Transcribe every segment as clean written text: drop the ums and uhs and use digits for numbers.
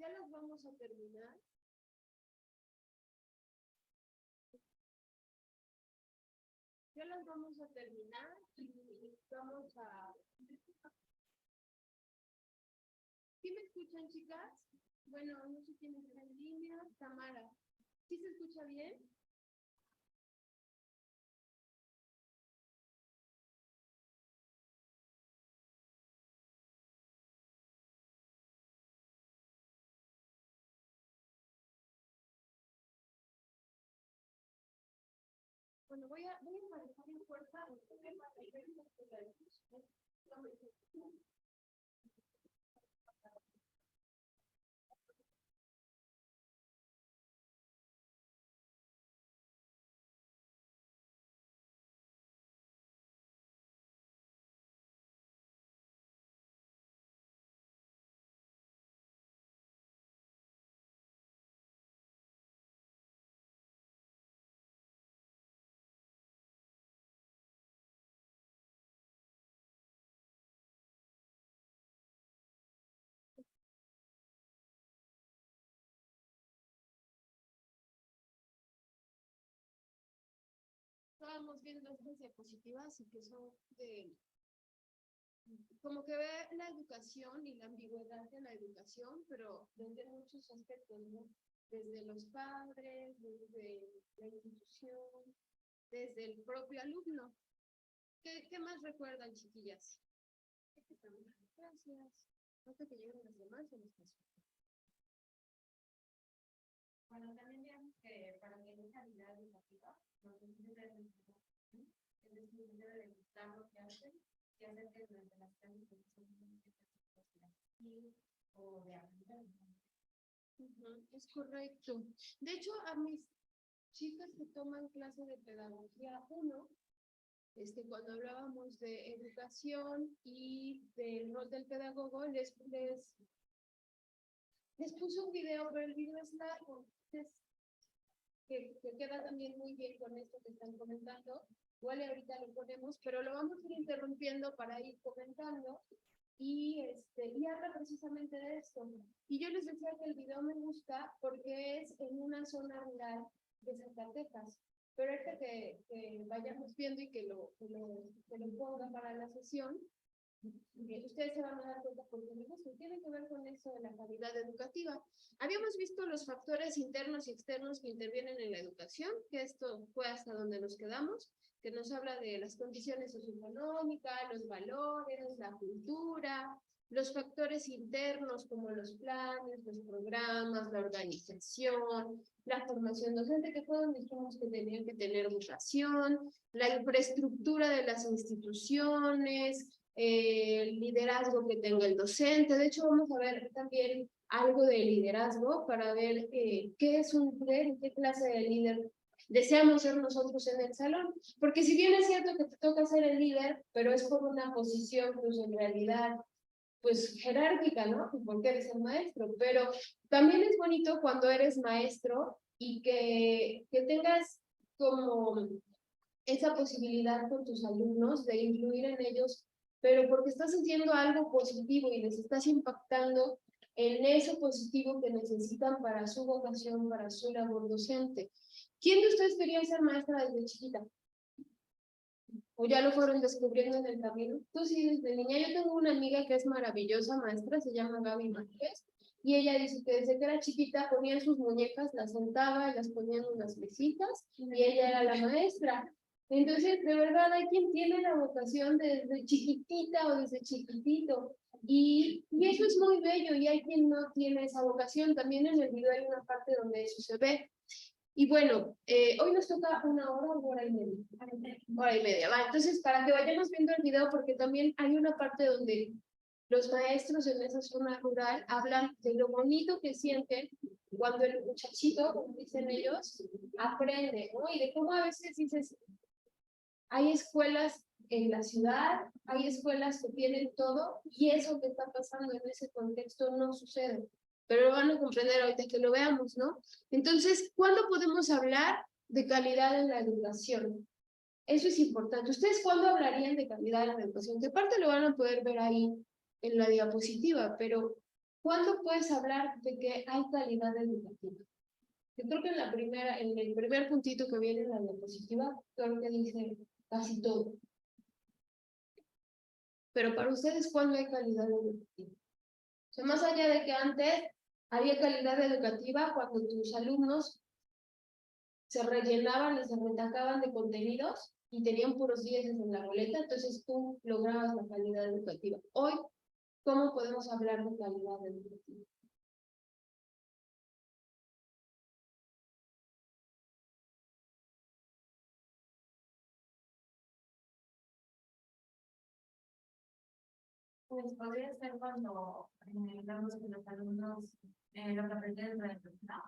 ya las vamos a terminar. Ya las vamos a terminar y vamos a... ¿Sí me escuchan, chicas? Bueno, no sé quién está en línea. Tamara. ¿Sí se escucha bien? Bueno, voy a manejar en fuerza. Estábamos viendo estas diapositivas y que son de... Como que ve la educación y la ambigüedad de la educación, pero desde muchos aspectos, ¿no? Desde los padres, desde la institución, desde el propio alumno. ¿Qué más recuerdan, chiquillas? Gracias. Hasta que lleguen las demás en esta. Bueno, también digamos que para que haya calidad educativa, nosotros debemos, es decir, debe de gustar lo que hacen y hacer que durante las clases o de aprender. Es correcto. De hecho, a mis chicas que toman clase de pedagogía 1, cuando hablábamos de educación y del rol del pedagogo, les puse un video, pero el video es largo, que queda también muy bien con esto que están comentando. Igual ahorita lo ponemos, pero lo vamos a ir interrumpiendo para ir comentando y habla precisamente de esto. Y yo les decía que el video me gusta porque es en una zona rural de Zacatecas. Pero ahorita que vayamos viendo y que lo ponga para la sesión, ustedes se van a dar cuenta porque tiene que ver con eso de la calidad educativa. Habíamos visto los factores internos y externos que intervienen en la educación, que esto fue hasta donde nos quedamos, que nos habla de las condiciones socioeconómicas, los valores, la cultura, los factores internos como los planes, los programas, la organización, la formación docente, que fue donde dijimos que tenían que tener vocación, la infraestructura de las instituciones, el liderazgo que tenga el docente. De hecho, vamos a ver también algo de liderazgo para ver qué es un líder y qué clase de líder deseamos ser nosotros en el salón. Porque si bien es cierto que te toca ser el líder, pero es por una posición, pues en realidad, pues jerárquica, ¿no? Porque eres el maestro. Pero también es bonito cuando eres maestro y que tengas como esa posibilidad con tus alumnos de influir en ellos, pero porque estás haciendo algo positivo y les estás impactando en eso positivo que necesitan para su vocación, para su labor docente. ¿Quién de ustedes quería ser maestra desde chiquita? ¿O ya lo fueron descubriendo en el camino? Tú sí, desde niña. Yo tengo una amiga que es maravillosa maestra, se llama Gaby Márquez, y ella dice que desde que era chiquita ponía sus muñecas, las sentaba y las ponía en unas mesitas, y ella era la maestra. Entonces, de verdad, hay quien tiene la vocación desde chiquitita o desde chiquitito, y eso es muy bello, y hay quien no tiene esa vocación. También en el video hay una parte donde eso se ve. Y bueno, hoy nos toca 1 hora y media. Hora y media, va. Entonces, para que vayamos viendo el video, porque también hay una parte donde los maestros en esa zona rural hablan de lo bonito que sienten cuando el muchachito, como dicen ellos, aprende, ¿no? Y de cómo a veces dices, hay escuelas en la ciudad, hay escuelas que tienen todo, y eso que está pasando en ese contexto no sucede. Pero lo van a comprender ahorita que lo veamos, ¿no? Entonces, ¿cuándo podemos hablar de calidad en la educación? Eso es importante. ¿Ustedes cuándo hablarían de calidad en la educación? Que parte lo van a poder ver ahí en la diapositiva, pero ¿cuándo puedes hablar de que hay calidad educativa? Yo creo que en el primer puntito que viene en la diapositiva, creo que dice casi todo. Pero para ustedes, ¿cuándo hay calidad educativa? O sea, más allá de que antes había calidad educativa cuando tus alumnos se rellenaban y se retacaban de contenidos y tenían puros 10 en la boleta, entonces tú lograbas la calidad educativa. Hoy, ¿cómo podemos hablar de calidad educativa? Pues podría ser cuando vemos que los alumnos lo que aprenden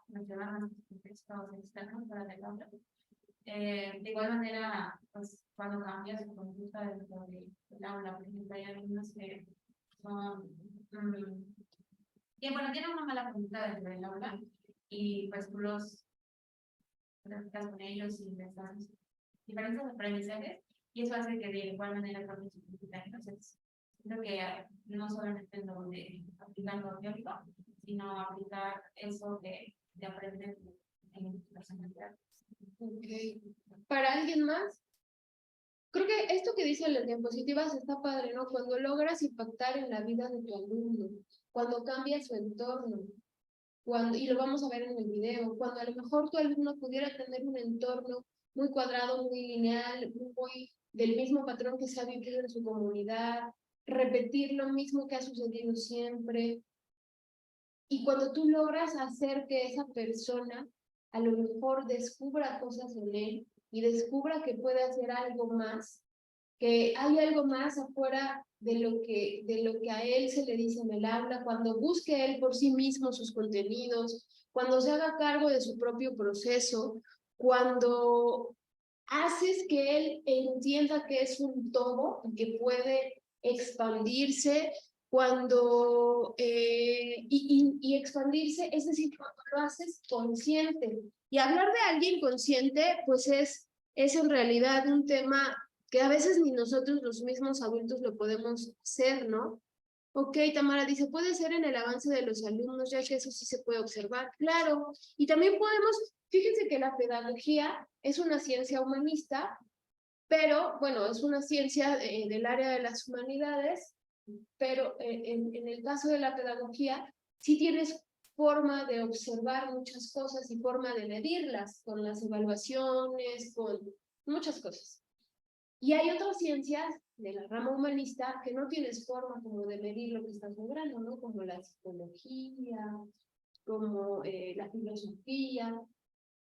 nos llevan a sus contextos externos para el aula. De igual manera, pues cuando cambia su conducta dentro del aula, por ejemplo, hay alumnos que son, que bueno, tienen una mala conducta dentro del aula y pues tú los practicas con ellos y les das diferentes aprendizajes y eso hace que de igual manera cambie su conducta. Entonces, creo que no solamente lo de aplicar lo teórico, sino aplicar eso de aprender en tu personalidad. Okay. ¿Para alguien más? Creo que esto que dicen las diapositivas está padre, ¿no? Cuando logras impactar en la vida de tu alumno, cuando cambia su entorno, y lo vamos a ver en el video, cuando a lo mejor tu alumno pudiera tener un entorno muy cuadrado, muy lineal, muy del mismo patrón que se ha vivido en su comunidad, repetir lo mismo que ha sucedido siempre. Y cuando tú logras hacer que esa persona a lo mejor descubra cosas en él y descubra que puede hacer algo más, que hay algo más afuera de lo que a él se le dice en el aula, cuando busque él por sí mismo sus contenidos, cuando se haga cargo de su propio proceso, cuando haces que él entienda que es un todo y que puede expandirse, y expandirse, es decir, cuando lo haces consciente. Y hablar de alguien consciente, pues es en realidad un tema que a veces ni nosotros los mismos adultos lo podemos hacer, ¿no? Ok, Tamara dice, puede ser en el avance de los alumnos, ya que eso sí se puede observar. Claro, y también podemos, fíjense que la pedagogía es una ciencia humanista, pero bueno, es una ciencia del área de las humanidades, pero en el caso de la pedagogía, sí tienes forma de observar muchas cosas y forma de medirlas con las evaluaciones, con muchas cosas. Y hay otras ciencias de la rama humanista que no tienes forma como de medir lo que estás logrando, ¿no? Como la psicología, como la filosofía,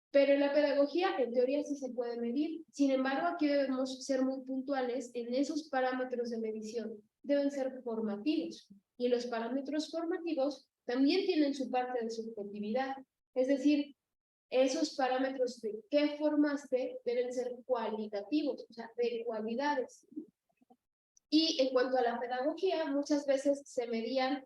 pero en la pedagogía en teoría sí se puede medir. Sin embargo, aquí debemos ser muy puntuales en esos parámetros de medición. Deben ser formativos y los parámetros formativos también tienen su parte de subjetividad. Es decir, esos parámetros de qué formaste deben ser cualitativos, o sea, de cualidades. Y en cuanto a la pedagogía, muchas veces se medían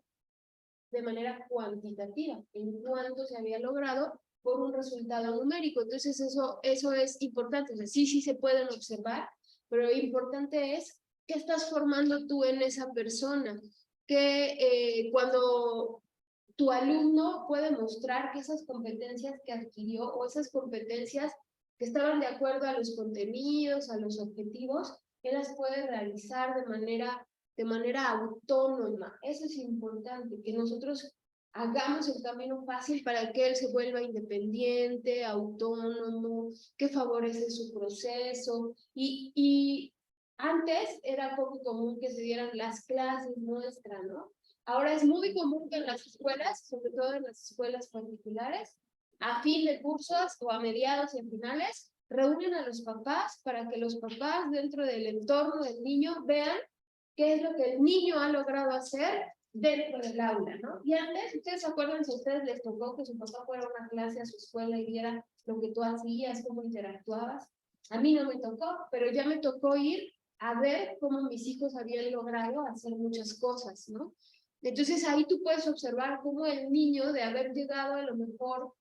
de manera cuantitativa, en cuánto se había logrado por un resultado numérico. Entonces eso es importante. O sea, sí se pueden observar, pero lo importante es qué estás formando tú en esa persona. Que cuando tu alumno puede mostrar que esas competencias que adquirió o esas competencias que estaban de acuerdo a los contenidos, a los objetivos, él las puede realizar de manera autónoma. Eso es importante, que nosotros hagamos el camino fácil para que él se vuelva independiente, autónomo, que favorece su proceso. Y antes era poco común que se dieran las clases nuestras, ¿no? Ahora es muy común que en las escuelas, sobre todo en las escuelas particulares, a fin de cursos o a mediados y a finales, reúnen a los papás para que los papás dentro del entorno del niño vean qué es lo que el niño ha logrado hacer dentro del aula, ¿no? Y antes, ¿ustedes se acuerdan si a ustedes les tocó que su papá fuera a una clase a su escuela y viera lo que tú hacías, cómo interactuabas? A mí no me tocó, pero ya me tocó ir a ver cómo mis hijos habían logrado hacer muchas cosas, ¿no? Entonces ahí tú puedes observar cómo el niño, de haber llegado a lo mejor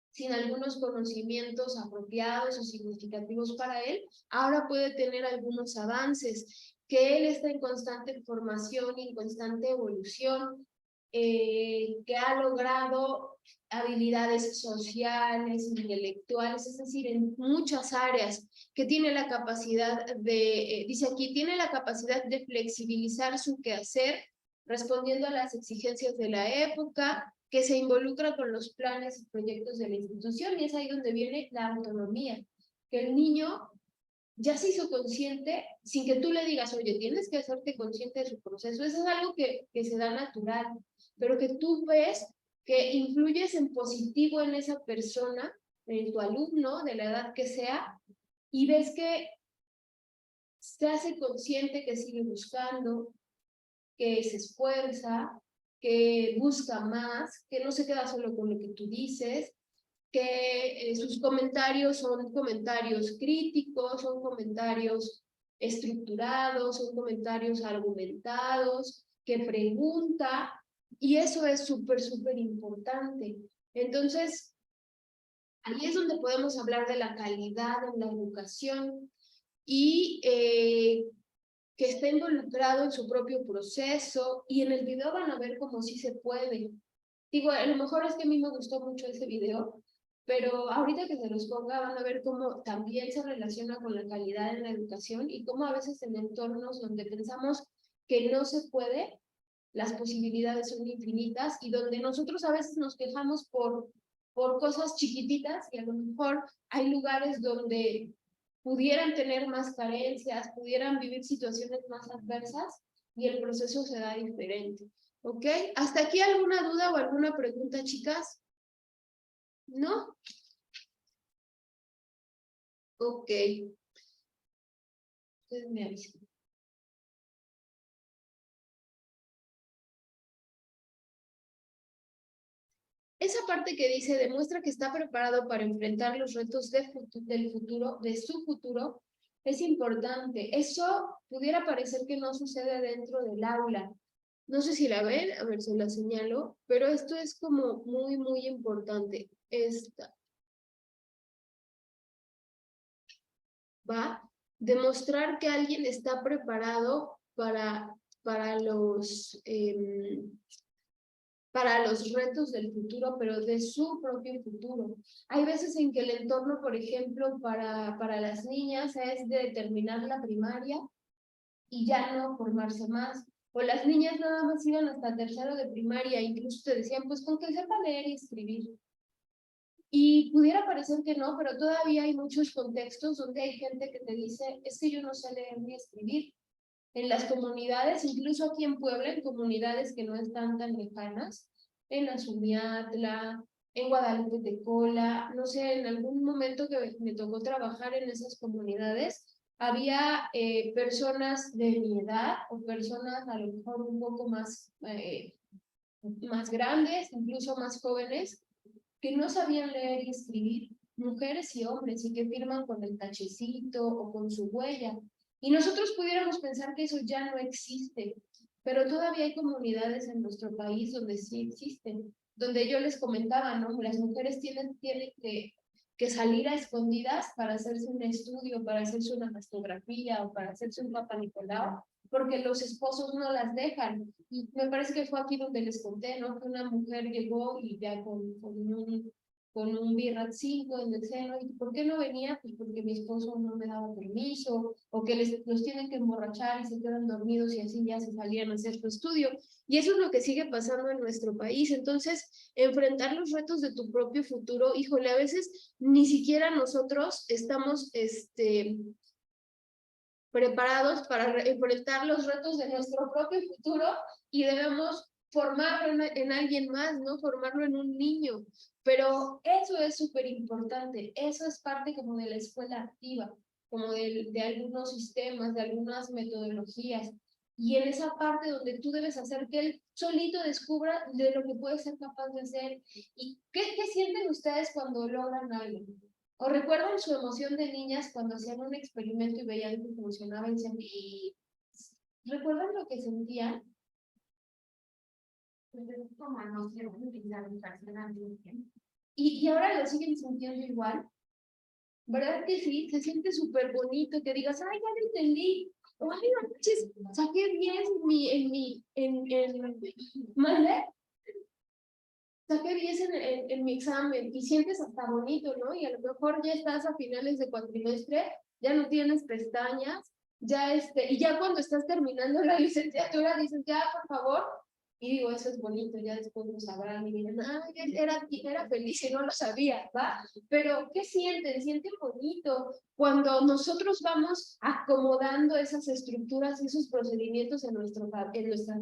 sin algunos conocimientos apropiados o significativos para él, ahora puede tener algunos avances, que él está en constante formación y en constante evolución. que ha logrado habilidades sociales, intelectuales, es decir, en muchas áreas, que tiene la capacidad de, dice aquí, tiene la capacidad de flexibilizar su quehacer respondiendo a las exigencias de la época, que se involucra con los planes y proyectos de la institución, y es ahí donde viene la autonomía, que el niño ya se hizo consciente sin que tú le digas, oye, tienes que hacerte consciente de su proceso. Eso es algo que se da natural, pero que tú ves que influyes en positivo en esa persona, en tu alumno, de la edad que sea, y ves que se hace consciente que sigue buscando, que se esfuerza, que busca más, que no se queda solo con lo que tú dices, que sus comentarios son comentarios críticos, son comentarios estructurados, son comentarios argumentados, que pregunta, y eso es súper importante. Entonces, ahí es donde podemos hablar de la calidad en la educación y que esté involucrado en su propio proceso, y en el video van a ver cómo sí se puede. Digo, a lo mejor es que a mí me gustó mucho ese video, pero ahorita que se los ponga van a ver cómo también se relaciona con la calidad en la educación y cómo a veces en entornos donde pensamos que no se puede, las posibilidades son infinitas, y donde nosotros a veces nos quejamos por cosas chiquititas, y a lo mejor hay lugares donde pudieran tener más carencias, pudieran vivir situaciones más adversas, y el proceso se da diferente. ¿Ok? ¿Hasta aquí alguna duda o alguna pregunta, chicas? ¿No? Ok. Ustedes me avisan. Esa parte que dice, demuestra que está preparado para enfrentar los retos del futuro, de su futuro, es importante. Eso pudiera parecer que no sucede dentro del aula. No sé si la ven, a ver si la señalo, pero esto es como muy importante. Esta. ¿Va? Demostrar que alguien está preparado para los retos del futuro, pero de su propio futuro. Hay veces en que el entorno, por ejemplo, para las niñas es de terminar la primaria y ya no formarse más. O las niñas nada más iban hasta tercero de primaria, incluso te decían, pues con que sepa leer y escribir. Y pudiera parecer que no, pero todavía hay muchos contextos donde hay gente que te dice, es que yo no sé leer ni escribir. En las comunidades, incluso aquí en Puebla, en comunidades que no están tan lejanas, en Azumiatla, en Guadalupe Tecola, no sé, en algún momento que me tocó trabajar en esas comunidades, había personas de mi edad o personas a lo mejor un poco más grandes, incluso más jóvenes, que no sabían leer y escribir, mujeres y hombres, y que firman con el tachecito o con su huella. Y nosotros pudiéramos pensar que eso ya no existe, pero todavía hay comunidades en nuestro país donde sí existen, donde yo les comentaba, ¿no? Las mujeres tienen que salir a escondidas para hacerse un estudio, para hacerse una mastografía o para hacerse un Papa Nicolau, porque los esposos no las dejan. Y me parece que fue aquí donde les conté, ¿no? Que una mujer llegó y ya con un Birrat 5 en el seno, ¿y por qué no venía? Pues porque mi esposo no me daba permiso, o que los tienen que emborrachar y se quedan dormidos y así ya se salían a hacer su estudio. Y eso es lo que sigue pasando en nuestro país. Entonces, enfrentar los retos de tu propio futuro, híjole, a veces ni siquiera nosotros estamos, preparados para enfrentar los retos de nuestro propio futuro, y debemos formarlo en alguien más, ¿no? Formarlo en un niño. Pero eso es súper importante, eso es parte como de la escuela activa, como de algunos sistemas, de algunas metodologías. Y en esa parte donde tú debes hacer que él solito descubra de lo que puede ser capaz de hacer. ¿Y qué sienten ustedes cuando logran algo? ¿O recuerdan su emoción de niñas cuando hacían un experimento y veían que funcionaba y decían, "¡Y!"? ¿Recuerdan lo que sentían? Pues es como emoción y la educación al mismo tiempo. Y ahora lo siguen sintiendo igual. ¿Verdad que sí? Se siente súper bonito que digas, ay, ya lo entendí. O, ay, no manches, saqué 10 ¿mande? saqué 10 en mi examen y sientes hasta bonito, ¿no? Y a lo mejor ya estás a finales de cuatrimestre, ya no tienes pestañas, ya y ya cuando estás terminando la licenciatura dices, ya, por favor, y digo, eso es bonito, ya después lo sabrán y dirán, ah, era feliz y no lo sabía, ¿va? Pero, ¿qué sienten? Sienten bonito. Cuando nosotros vamos acomodando esas estructuras y esos procedimientos en nuestra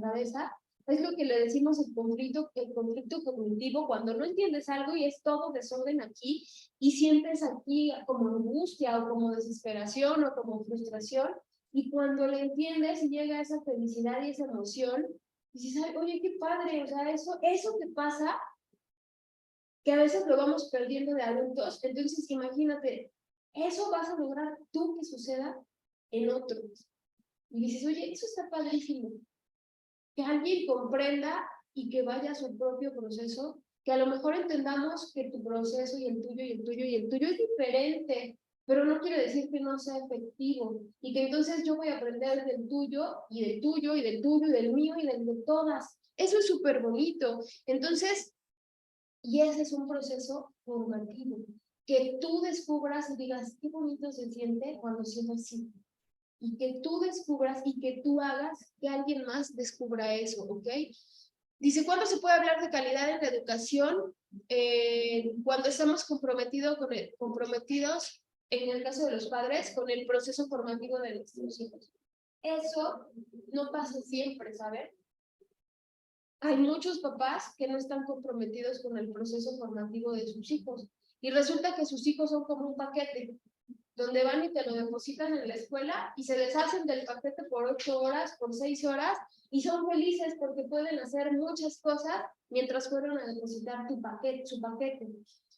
cabeza, es lo que le decimos el conflicto cognitivo, cuando no entiendes algo y es todo desorden aquí, y sientes aquí como angustia o como desesperación o como frustración, y cuando le entiendes y llega esa felicidad y esa emoción, dices, ay, oye, qué padre, o sea, eso que pasa, que a veces lo vamos perdiendo de adultos, entonces imagínate, eso vas a lograr tú que suceda en otros. Y dices, oye, eso está padrísimo. Que alguien comprenda y que vaya a su propio proceso, que a lo mejor entendamos que tu proceso y el tuyo y el tuyo y el tuyo es diferente, pero no quiere decir que no sea efectivo, y que entonces yo voy a aprender del tuyo y del tuyo y del tuyo y del mío y del de todas. Eso es súper bonito. Entonces, y ese es un proceso formativo, que tú descubras y digas, qué bonito se siente cuando siento así, y que tú descubras y que tú hagas que alguien más descubra eso, ¿ok? Dice, ¿cuándo se puede hablar de calidad en la educación? Cuando estamos comprometidos, en el caso de los padres, con el proceso formativo de nuestros hijos. Eso no pasa siempre, ¿saben? Hay muchos papás que no están comprometidos con el proceso formativo de sus hijos, y resulta que sus hijos son como un paquete, donde van y te lo depositan en la escuela y se deshacen del paquete por 8 horas, por 6 horas, y son felices porque pueden hacer muchas cosas mientras fueron a depositar su paquete.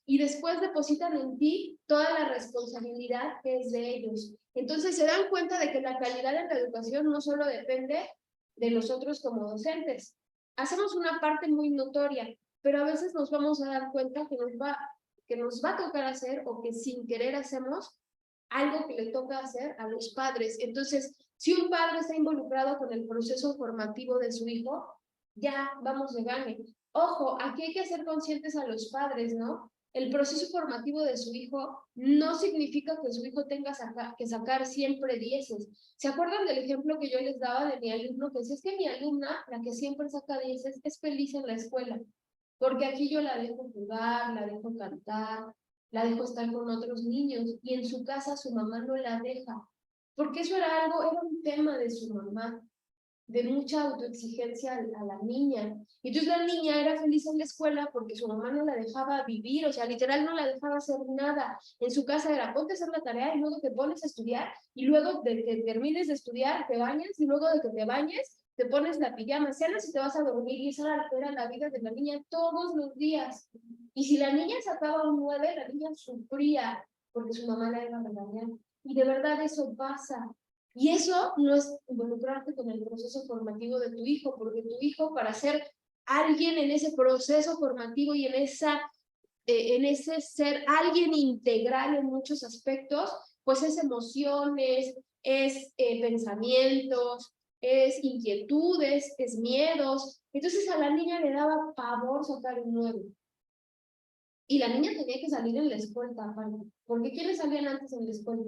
Y después depositan en ti toda la responsabilidad que es de ellos. Entonces se dan cuenta de que la calidad de la educación no solo depende de nosotros como docentes. Hacemos una parte muy notoria, pero a veces nos vamos a dar cuenta que nos va a tocar hacer, o que sin querer hacemos algo que le toca hacer a los padres. Entonces, si un padre está involucrado con el proceso formativo de su hijo, ya vamos de gane. Ojo, aquí hay que hacer conscientes a los padres, ¿no? El proceso formativo de su hijo no significa que su hijo tenga que sacar siempre 10. ¿Se acuerdan del ejemplo que yo les daba de mi alumno? Que decía, es que mi alumna, la que siempre saca 10, es feliz en la escuela, porque aquí yo la dejo jugar, la dejo cantar, la dejo estar con otros niños, y en su casa su mamá no la deja, porque eso era un tema de su mamá, de mucha autoexigencia a la niña. Y entonces la niña era feliz en la escuela porque su mamá no la dejaba vivir, o sea, literal no la dejaba hacer nada. En su casa era, ponte a hacer la tarea y luego te pones a estudiar, y luego de que termines de estudiar te bañas, y luego de que te bañes te pones la pijama, cenas y te vas a dormir. Y esa era la vida de la niña todos los días. Y si la niña sacaba un 9, la niña sufría porque su mamá la iba a regañar. Y de verdad eso pasa. Y eso no es involucrarte con el proceso formativo de tu hijo, porque tu hijo, para ser alguien en ese proceso formativo y en ese ser alguien integral en muchos aspectos, pues es emociones, es pensamientos, es inquietudes, es miedos. Entonces a la niña le daba pavor sacar un 9. Y la niña tenía que salir en la escuela, porque ¿quiénes salían antes en la escuela?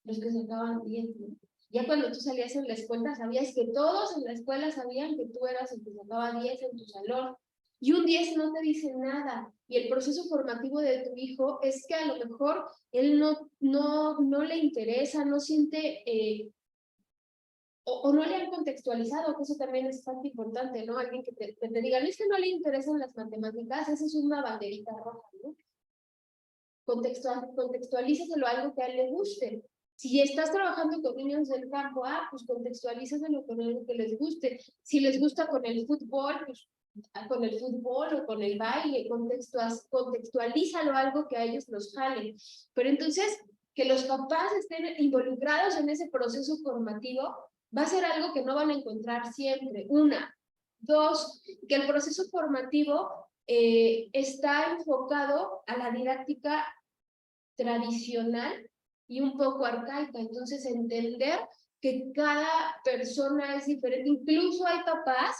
Los que sacaban 10, ¿no? Ya cuando tú salías en la escuela, sabías que todos en la escuela sabían que tú eras el que sacaba 10 en tu salón. Y un 10 no te dice nada. Y el proceso formativo de tu hijo es que a lo mejor él no le interesa, no siente, o no le han contextualizado, que eso también es bastante importante, ¿no? Alguien que te diga, no es que no le interesan las matemáticas, esa es una banderita roja, ¿no? Contextualízaselo a algo que a él le guste. Si estás trabajando con niños del campo, pues contextualízaselo con algo que les guste. Si les gusta con el fútbol, pues con el fútbol o con el baile, contextualízalo a algo que a ellos los jale. Pero entonces, que los papás estén involucrados en ese proceso formativo va a ser algo que no van a encontrar siempre. Una. Dos, que el proceso formativo está enfocado a la didáctica tradicional y un poco arcaica. Entonces, entender que cada persona es diferente. Incluso hay papás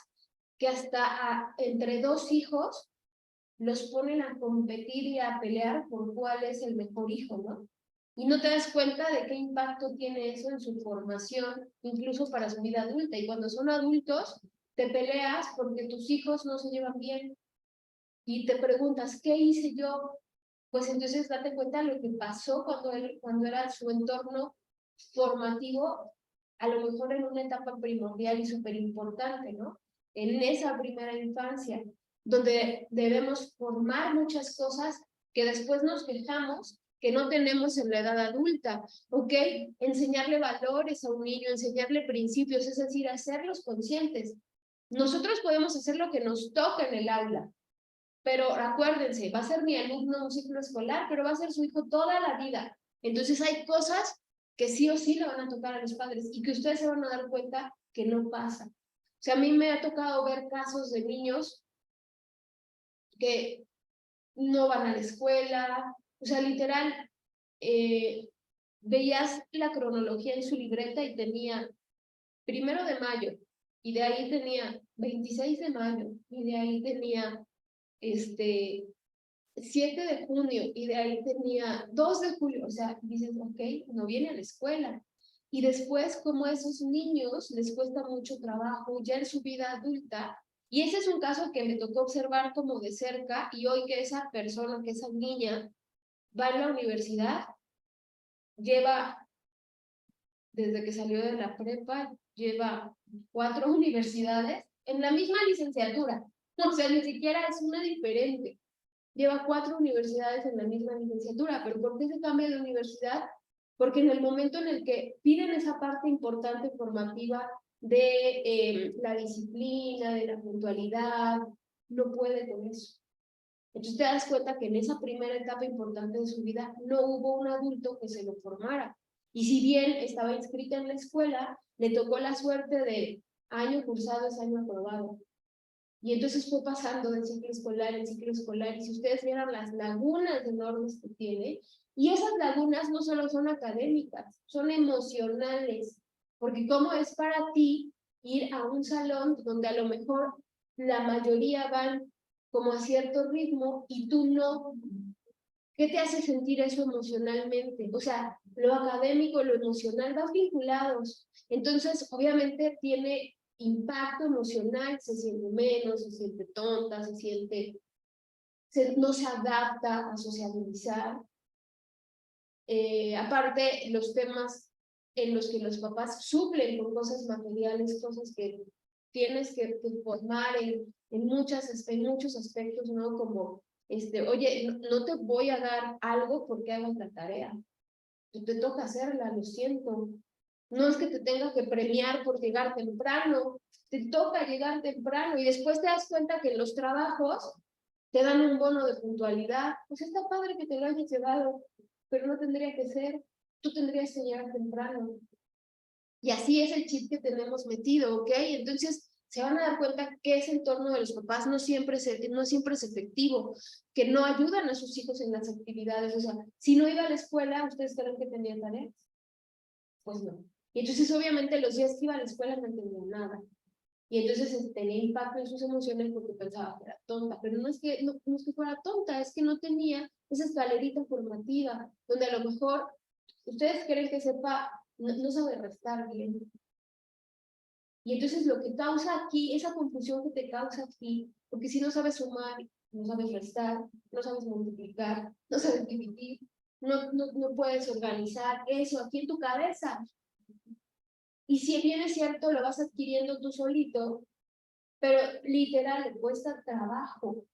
que hasta entre dos hijos los ponen a competir y a pelear por cuál es el mejor hijo, ¿no? Y no te das cuenta de qué impacto tiene eso en su formación, incluso para su vida adulta. Y cuando son adultos, te peleas porque tus hijos no se llevan bien. Y te preguntas, ¿qué hice yo? Pues entonces date cuenta de lo que pasó cuando era su entorno formativo, a lo mejor en una etapa primordial y súper importante, ¿no? En esa primera infancia, donde debemos formar muchas cosas que después nos quejamos que no tenemos en la edad adulta, ¿ok? Enseñarle valores a un niño, enseñarle principios, es decir, hacerlos conscientes. Nosotros podemos hacer lo que nos toca en el aula, pero acuérdense, va a ser mi alumno un ciclo escolar, pero va a ser su hijo toda la vida. Entonces hay cosas que sí o sí le van a tocar a los padres y que ustedes se van a dar cuenta que no pasa. O sea, a mí me ha tocado ver casos de niños que no van a la escuela, o sea, literal, veías la cronología en su libreta y tenía 1 de mayo, y de ahí tenía 26 de mayo, y de ahí tenía 7 de junio, y de ahí tenía 2 de julio, o sea, dices, ok, no viene a la escuela. Y después, como a esos niños les cuesta mucho trabajo ya en su vida adulta, y ese es un caso que me tocó observar como de cerca, y hoy que esa persona, que esa niña, va a la universidad, lleva, desde que salió de la prepa, lleva 4 universidades en la misma licenciatura, o sea, ni siquiera es una diferente. Lleva 4 universidades en la misma licenciatura, pero ¿por qué se cambia de universidad? Porque en el momento en el que piden esa parte importante formativa de la disciplina, de la puntualidad, no puede con eso. Entonces te das cuenta que en esa primera etapa importante de su vida no hubo un adulto que se lo formara. Y si bien estaba inscrita en la escuela, le tocó la suerte de año cursado es año aprobado. Y entonces fue pasando de ciclo escolar en ciclo escolar, y si ustedes vieran las lagunas enormes que tiene, y esas lagunas no solo son académicas, son emocionales, porque ¿cómo es para ti ir a un salón donde a lo mejor la mayoría van como a cierto ritmo y tú no? ¿Qué te hace sentir eso emocionalmente? O sea, lo académico, lo emocional van vinculados. Entonces, obviamente tiene impacto emocional, se siente menos, se siente tonta, no se adapta a socializar. Aparte, los temas en los que los papás suplen con cosas materiales, cosas que tienes que formar en muchos aspectos, ¿no? Como, oye, no te voy a dar algo porque hagas la tarea. Te toca hacerla, lo siento. No es que te tenga que premiar por llegar temprano, te toca llegar temprano y después te das cuenta que en los trabajos te dan un bono de puntualidad. Pues está padre que te lo hayas llevado, pero no tendría que ser. Tú tendrías que llegar temprano. Y así es el chip que tenemos metido, ¿ok? Entonces se van a dar cuenta que ese entorno de los papás no siempre es efectivo, que no ayudan a sus hijos en las actividades. O sea, si no iba a la escuela, ¿ustedes creen que tenía tareas? Pues no. Y entonces obviamente los días que iba a la escuela no entendía nada. Y entonces tenía impacto en sus emociones porque pensaba que era tonta, pero no es que fuera tonta, es que no tenía esa escalerita formativa, donde a lo mejor ustedes creen que sepa, no sabe restar bien. Y entonces lo que causa aquí, esa confusión que te causa aquí, porque si no sabes sumar, no sabes restar, no sabes multiplicar, no sabes dividir, no puedes organizar eso aquí en tu cabeza. Y si bien es cierto, lo vas adquiriendo tú solito, pero literal le cuesta trabajo.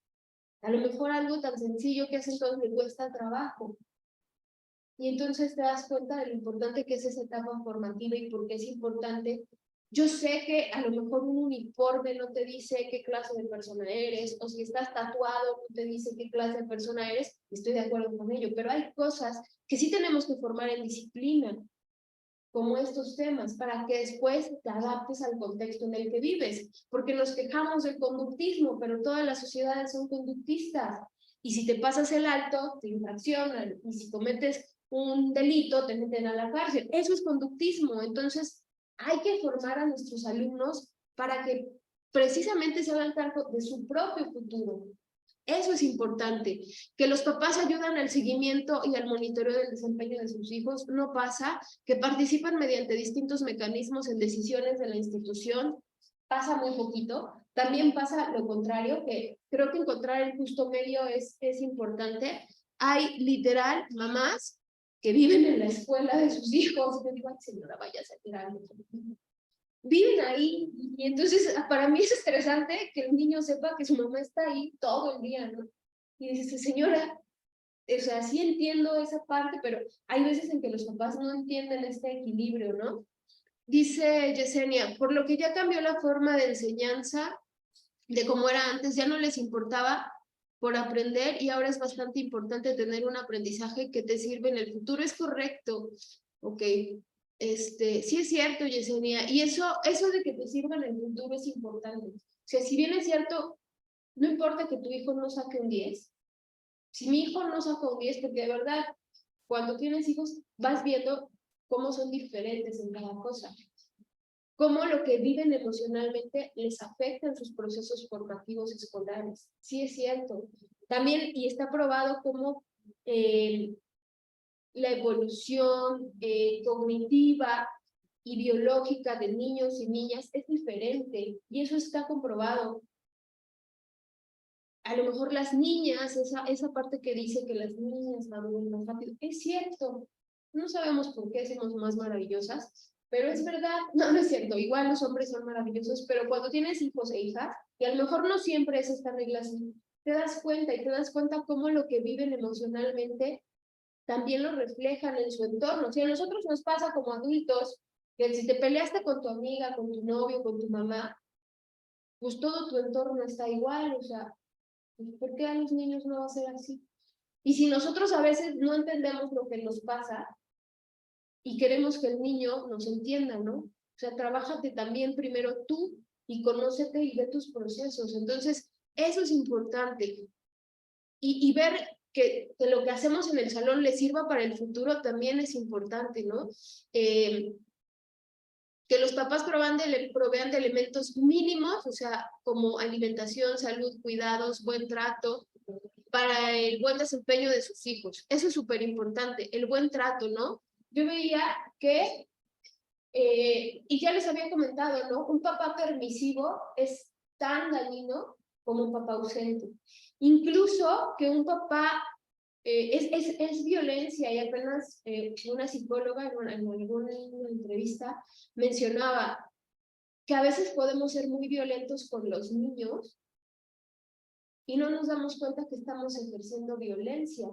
A lo mejor algo tan sencillo que haces todos le cuesta trabajo. Y entonces te das cuenta de lo importante que es esa etapa formativa y por qué es importante. Yo sé que a lo mejor un uniforme no te dice qué clase de persona eres, o si estás tatuado no te dice qué clase de persona eres, estoy de acuerdo con ello, pero hay cosas que sí tenemos que formar en disciplina, como estos temas, para que después te adaptes al contexto en el que vives, porque nos quejamos del conductismo, pero todas las sociedades son conductistas, y si te pasas el alto, te infraccionan, y si cometes un delito, te meten a la cárcel. Eso es conductismo. Entonces hay que formar a nuestros alumnos para que precisamente se hagan cargo de su propio futuro. Eso es importante. Que los papás ayudan al seguimiento y al monitoreo del desempeño de sus hijos no pasa, que participan mediante distintos mecanismos en decisiones de la institución, pasa muy poquito. También pasa lo contrario, que creo que encontrar el justo medio es importante. Hay literal mamás que viven en la escuela de sus hijos. Yo digo, ay, señora, váyase a tirar. Viven ahí, y entonces para mí es estresante que el niño sepa que su mamá está ahí todo el día, ¿no? Y dices, señora, o sea, sí entiendo esa parte, pero hay veces en que los papás no entienden este equilibrio, ¿no? Dice Yesenia, por lo que ya cambió la forma de enseñanza de cómo era antes, ya no les importaba por aprender y ahora es bastante importante tener un aprendizaje que te sirve en el futuro. Es correcto, ok. Sí es cierto, Yesenia, y eso de que te sirva en el futuro es importante. O sea, si bien es cierto, no importa que tu hijo no saque un 10, si mi hijo no saca un 10, porque de verdad, cuando tienes hijos, vas viendo cómo son diferentes en cada cosa, cómo lo que viven emocionalmente les afecta en sus procesos formativos escolares. Sí es cierto. También, y está probado cómo la evolución cognitiva y biológica de niños y niñas es diferente, y eso está comprobado. A lo mejor las niñas, esa parte que dice que las niñas maduran más rápido, es cierto, no sabemos por qué somos más maravillosas, pero es verdad, no es cierto, igual los hombres son maravillosos, pero cuando tienes hijos e hijas, y a lo mejor no siempre es esta regla así, te das cuenta cómo lo que viven emocionalmente también lo reflejan en su entorno. Si a nosotros nos pasa como adultos, que si te peleaste con tu amiga, con tu novio, con tu mamá, pues todo tu entorno está igual, o sea, ¿por qué a los niños no va a ser así? Y si nosotros a veces no entendemos lo que nos pasa y queremos que el niño nos entienda, ¿no? O sea, trabájate también primero tú y conócete y ve tus procesos. Entonces, eso es importante. Y ver que lo que hacemos en el salón le sirva para el futuro también es importante, ¿no? Que los papás provean de elementos mínimos, o sea, como alimentación, salud, cuidados, buen trato, para el buen desempeño de sus hijos. Eso es súper importante, el buen trato, ¿no? Yo veía que, y ya les había comentado, ¿no? Un papá permisivo es tan dañino como un papá ausente. Incluso que un papá es violencia, y apenas una psicóloga en alguna entrevista mencionaba que a veces podemos ser muy violentos con los niños y no nos damos cuenta que estamos ejerciendo violencia.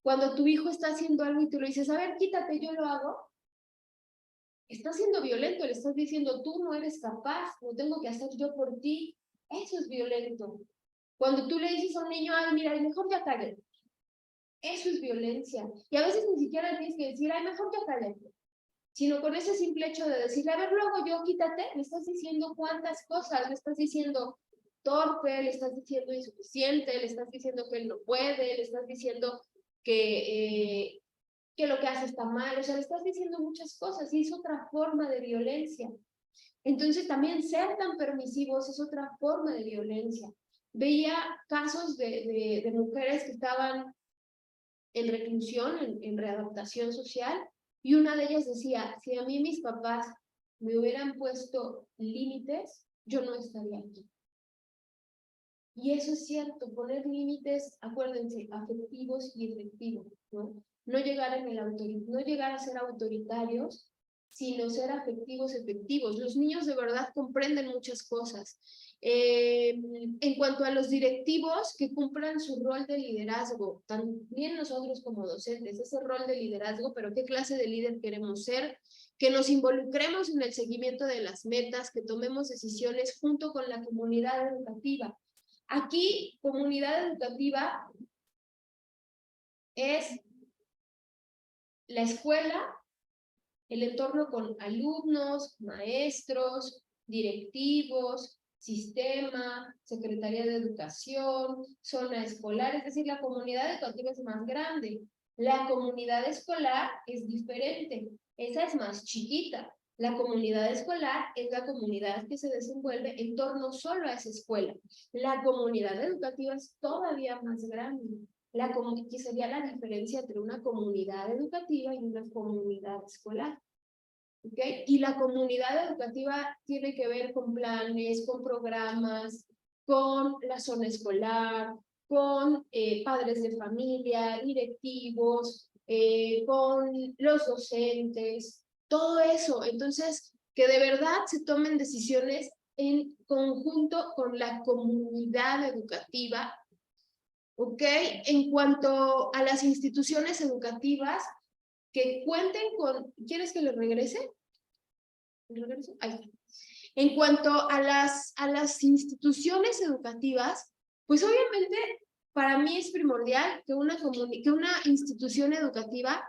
Cuando tu hijo está haciendo algo y tú le dices, a ver, quítate, yo lo hago, estás siendo violento, le estás diciendo, tú no eres capaz, lo tengo que hacer yo por ti. Eso es violento. Cuando tú le dices a un niño, ay, mira, mejor ya cállate, eso es violencia. Y a veces ni siquiera tienes que decir, ay, mejor ya cállate. Sino con ese simple hecho de decirle, a ver, luego yo quítate, le estás diciendo cuántas cosas, le estás diciendo torpe, le estás diciendo insuficiente, le estás diciendo que él no puede, le estás diciendo que lo que hace está mal, o sea, le estás diciendo muchas cosas y es otra forma de violencia. Entonces también ser tan permisivos es otra forma de violencia. Veía casos de mujeres que estaban en reclusión, en readaptación social, y una de ellas decía, si a mí mis papás me hubieran puesto límites, yo no estaría aquí. Y eso es cierto, poner límites, acuérdense, afectivos y efectivos, ¿no? No llegar a ser autoritarios, sino ser afectivos, efectivos. Los niños de verdad comprenden muchas cosas. En cuanto a los directivos, que cumplan su rol de liderazgo, también nosotros como docentes, ese rol de liderazgo, pero ¿qué clase de líder queremos ser? Que nos involucremos en el seguimiento de las metas, que tomemos decisiones junto con la comunidad educativa. Aquí, comunidad educativa es la escuela, el entorno con alumnos, maestros, directivos, sistema, Secretaría de Educación, zona escolar, es decir, la comunidad educativa es más grande. La comunidad escolar es diferente, esa es más chiquita. La comunidad escolar es la comunidad que se desenvuelve en torno solo a esa escuela. La comunidad educativa es todavía más grande. Que sería la diferencia entre una comunidad educativa y una comunidad escolar. ¿Okay? Y la comunidad educativa tiene que ver con planes, con programas, con la zona escolar, con padres de familia, directivos, con los docentes, todo eso. Entonces, que de verdad se tomen decisiones en conjunto con la comunidad educativa, ¿ok? En cuanto a las instituciones educativas, que cuenten con... ¿Quieres que le regrese? ¿Regreso? Ahí está. En cuanto a las instituciones educativas, pues obviamente para mí es primordial que una institución educativa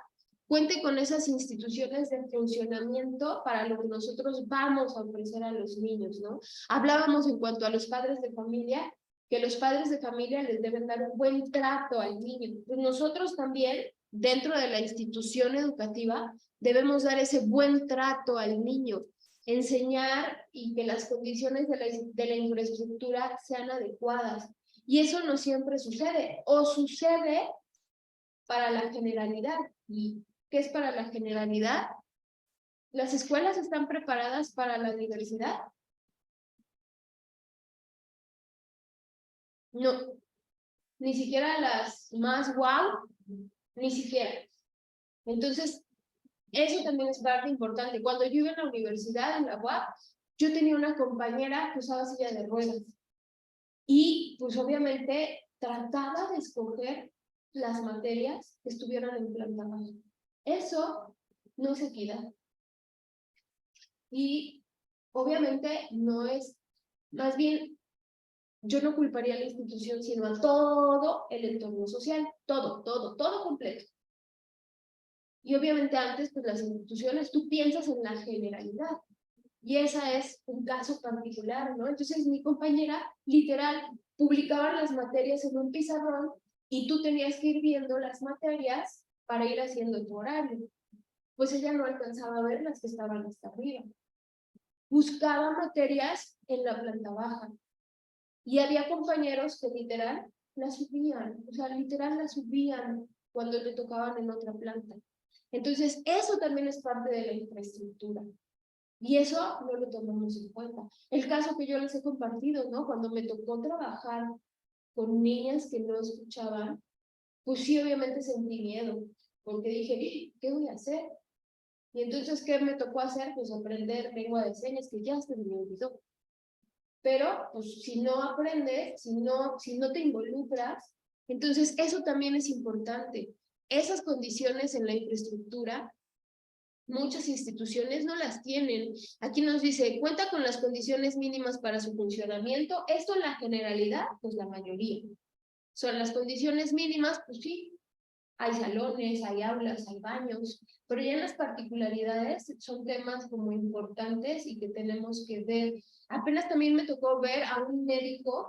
cuente con esas instituciones de funcionamiento para lo que nosotros vamos a ofrecer a los niños, ¿no? Hablábamos en cuanto a los padres de familia, que los padres de familia les deben dar un buen trato al niño. Pues nosotros también, dentro de la institución educativa, debemos dar ese buen trato al niño, enseñar y que las condiciones de la infraestructura sean adecuadas. Y eso no siempre sucede, o sucede para la generalidad. ¿Y qué es para la generalidad? ¿Las escuelas están preparadas para la diversidad? No, ni siquiera las más wow, ni siquiera. Entonces, eso también es parte importante. Cuando yo iba en la universidad, en la UAP, yo tenía una compañera que usaba silla de ruedas. Y pues obviamente trataba de escoger las materias que estuvieran en planta baja. Eso no es equidad. Y obviamente no es, más bien, yo no culparía a la institución, sino a todo el entorno social, todo completo. Y obviamente antes, pues las instituciones, tú piensas en la generalidad. Y esa es un caso particular, ¿no? Entonces mi compañera, literal, publicaba las materias en un pizarrón y tú tenías que ir viendo las materias para ir haciendo tu horario. Pues ella no alcanzaba a ver las que estaban hasta arriba. Buscaba materias en la planta baja. Y había compañeros que literal las subían, o sea, literal las subían cuando le tocaban en otra planta. Entonces, eso también es parte de la infraestructura. Y eso no lo tomamos en cuenta. El caso que yo les he compartido, ¿no? Cuando me tocó trabajar con niñas que no escuchaban, pues sí, obviamente sentí miedo, porque dije, ¿qué voy a hacer? Y entonces, ¿qué me tocó hacer? Pues aprender lengua de señas, que ya se me olvidó. Pero, pues, si no aprendes, si no te involucras, entonces eso también es importante. Esas condiciones en la infraestructura, muchas instituciones no las tienen. Aquí nos dice, cuenta con las condiciones mínimas para su funcionamiento. Esto en la generalidad, pues la mayoría. Son las condiciones mínimas, pues sí, hay salones, hay aulas, hay baños, pero ya en las particularidades son temas como importantes y que tenemos que ver. Apenas también me tocó ver a un médico,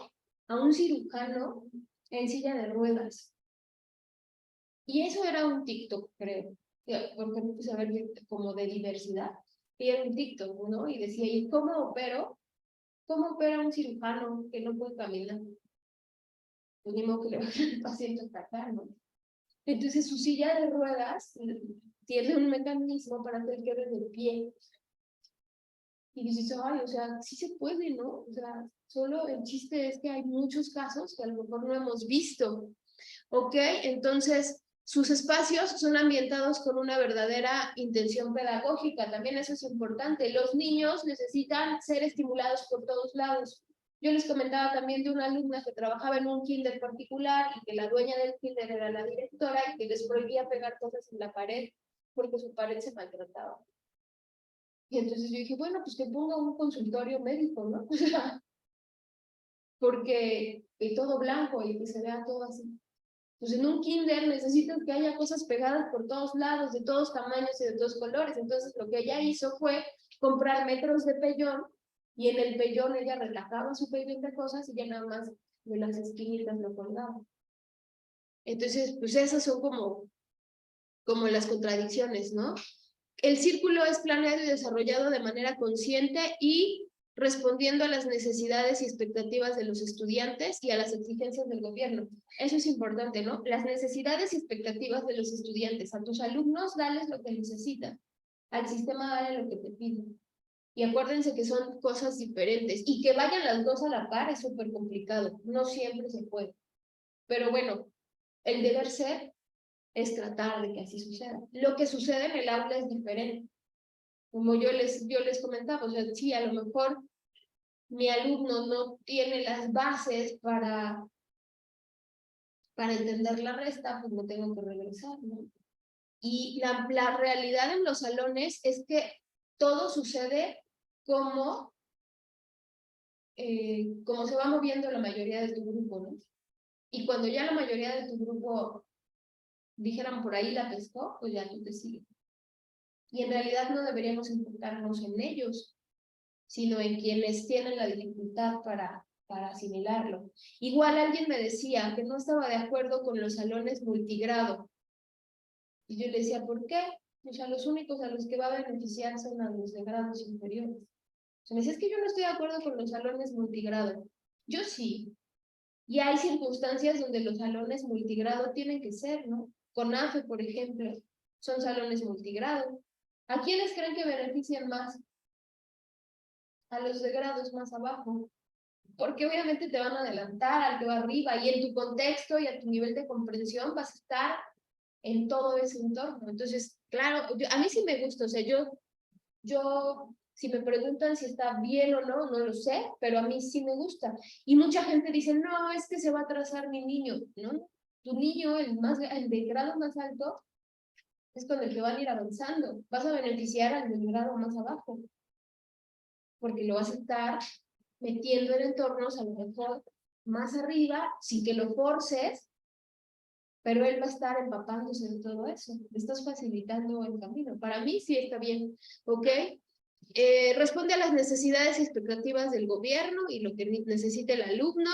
a un cirujano en silla de ruedas. Y eso era un TikTok, creo, porque me puse a ver como de diversidad. Y era un TikTok, ¿no? Y decía, ¿y cómo opero? ¿Cómo opera un cirujano que no puede caminar? Pues ni modo que le va a hacer el paciente hasta acá, ¿no? Entonces su silla de ruedas tiene un mecanismo para que él quede de pie. Y dices, ay, o sea, sí se puede, ¿no? O sea, solo el chiste es que hay muchos casos que a lo mejor no hemos visto. ¿Ok? Entonces, sus espacios son ambientados con una verdadera intención pedagógica. También eso es importante. Los niños necesitan ser estimulados por todos lados. Yo les comentaba también de una alumna que trabajaba en un kinder particular y que la dueña del kinder era la directora y que les prohibía pegar cosas en la pared porque su pared se maltrataba. Y entonces yo dije, bueno, pues que ponga un consultorio médico, ¿no? O sea, porque todo blanco y que se vea todo así. Pues en un kinder necesitan que haya cosas pegadas por todos lados, de todos tamaños y de todos colores. Entonces lo que ella hizo fue comprar metros de pellón y en el pellón ella relajaba su pellón de cosas y ya nada más de las esquinitas lo colgaba. Entonces, pues esas son como las contradicciones, ¿no? El círculo es planeado y desarrollado de manera consciente y respondiendo a las necesidades y expectativas de los estudiantes y a las exigencias del gobierno. Eso es importante, ¿no? Las necesidades y expectativas de los estudiantes. A tus alumnos, dales lo que necesitan. Al sistema, dale lo que te piden. Y acuérdense que son cosas diferentes. Y que vayan las dos a la par es súper complicado. No siempre se puede. Pero bueno, el deber ser es tratar de que así suceda. Lo que sucede en el aula es diferente. Como yo les comentaba, o sea, sí, a lo mejor mi alumno no tiene las bases para entender la resta, pues me tengo que regresar, ¿no? Y la realidad en los salones es que todo sucede como se va moviendo la mayoría de tu grupo, ¿no? Y cuando ya la mayoría de tu grupo, dijeran por ahí, la pescó, pues ya tú te sigues. Y en realidad no deberíamos enfocarnos en ellos, sino en quienes tienen la dificultad para asimilarlo. Igual alguien me decía que no estaba de acuerdo con los salones multigrado. Y yo le decía, ¿por qué? O sea, los únicos a los que va a beneficiar son a los de grados inferiores. O sea, me decía, es que yo no estoy de acuerdo con los salones multigrado. Yo sí. Y hay circunstancias donde los salones multigrado tienen que ser, ¿no? CONAFE, por ejemplo, son salones multigrado. ¿A quiénes creen que benefician más? A los de grados más abajo. Porque obviamente te van a adelantar al que va arriba y en tu contexto y a tu nivel de comprensión vas a estar en todo ese entorno. Entonces, claro, a mí sí me gusta, o sea, si me preguntan si está bien o no, no lo sé, pero a mí sí me gusta. Y mucha gente dice, no, es que se va a atrasar mi niño, ¿no? Tu niño, el de grado más alto, es con el que van a ir avanzando. Vas a beneficiar al del grado más abajo, porque lo vas a estar metiendo en entornos a lo mejor más arriba, sin que lo forces, pero él va a estar empapándose de todo eso. Le estás facilitando el camino. Para mí sí está bien, ¿ok? Responde a las necesidades y expectativas del gobierno y lo que necesita el alumno.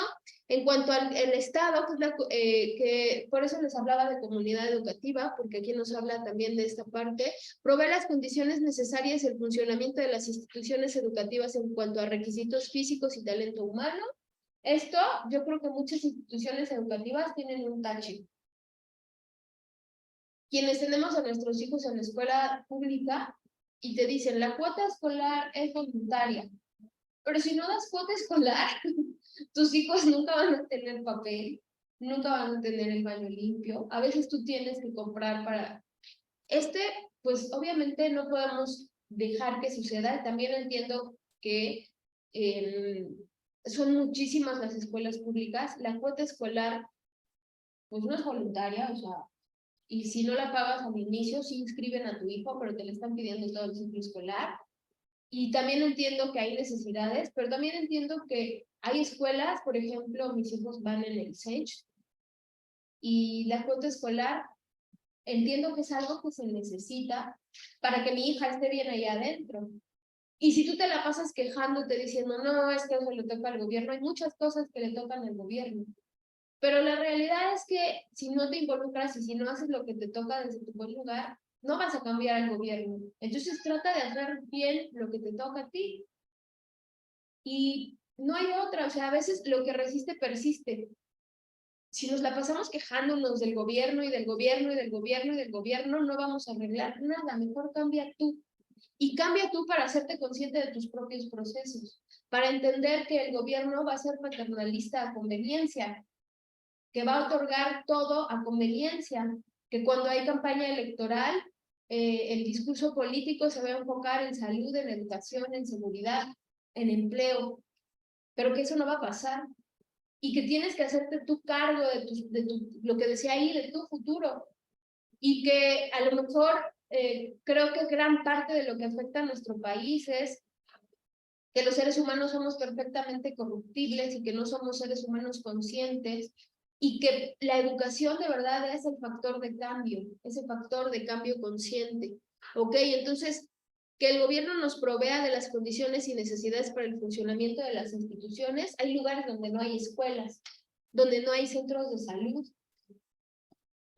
En cuanto al Estado, que por eso les hablaba de comunidad educativa, porque aquí nos habla también de esta parte, provee las condiciones necesarias y el funcionamiento de las instituciones educativas en cuanto a requisitos físicos y talento humano. Esto, yo creo que muchas instituciones educativas tienen un tache. Quienes tenemos a nuestros hijos en la escuela pública, y te dicen, la cuota escolar es voluntaria. Pero si no das cuota escolar, tus hijos nunca van a tener papel, nunca van a tener el baño limpio. A veces tú tienes que comprar para... pues obviamente no podemos dejar que suceda. También entiendo que son muchísimas las escuelas públicas. La cuota escolar, pues no es voluntaria, o sea, y si no la pagas al inicio, sí inscriben a tu hijo, pero te le están pidiendo todo el ciclo escolar. Y también entiendo que hay necesidades, pero también entiendo que hay escuelas, por ejemplo, mis hijos van en el SENCH, y la cuota escolar, entiendo que es algo que se necesita para que mi hija esté bien allá adentro. Y si tú te la pasas quejándote diciendo, no, es que eso le toca al gobierno, hay muchas cosas que le tocan al gobierno. Pero la realidad es que si no te involucras y si no haces lo que te toca desde tu buen lugar, no vas a cambiar al gobierno. Entonces trata de hacer bien lo que te toca a ti. Y no hay otra, o sea, a veces lo que resiste persiste. Si nos la pasamos quejándonos del gobierno y del gobierno y del gobierno y del gobierno, no vamos a arreglar nada. Mejor cambia tú. Y cambia tú para hacerte consciente de tus propios procesos, para entender que el gobierno va a ser paternalista a conveniencia, que va a otorgar todo a conveniencia, que cuando hay campaña electoral, el discurso político se va a enfocar en salud, en educación, en seguridad, en empleo, pero que eso no va a pasar, y que tienes que hacerte tú cargo lo que decía ahí, de tu futuro, y que a lo mejor creo que gran parte de lo que afecta a nuestro país es que los seres humanos somos perfectamente corruptibles y que no somos seres humanos conscientes, y que la educación de verdad es el factor de cambio, ese factor de cambio consciente. ¿Ok? Entonces, que el gobierno nos provea de las condiciones y necesidades para el funcionamiento de las instituciones. Hay lugares donde no hay escuelas, donde no hay centros de salud,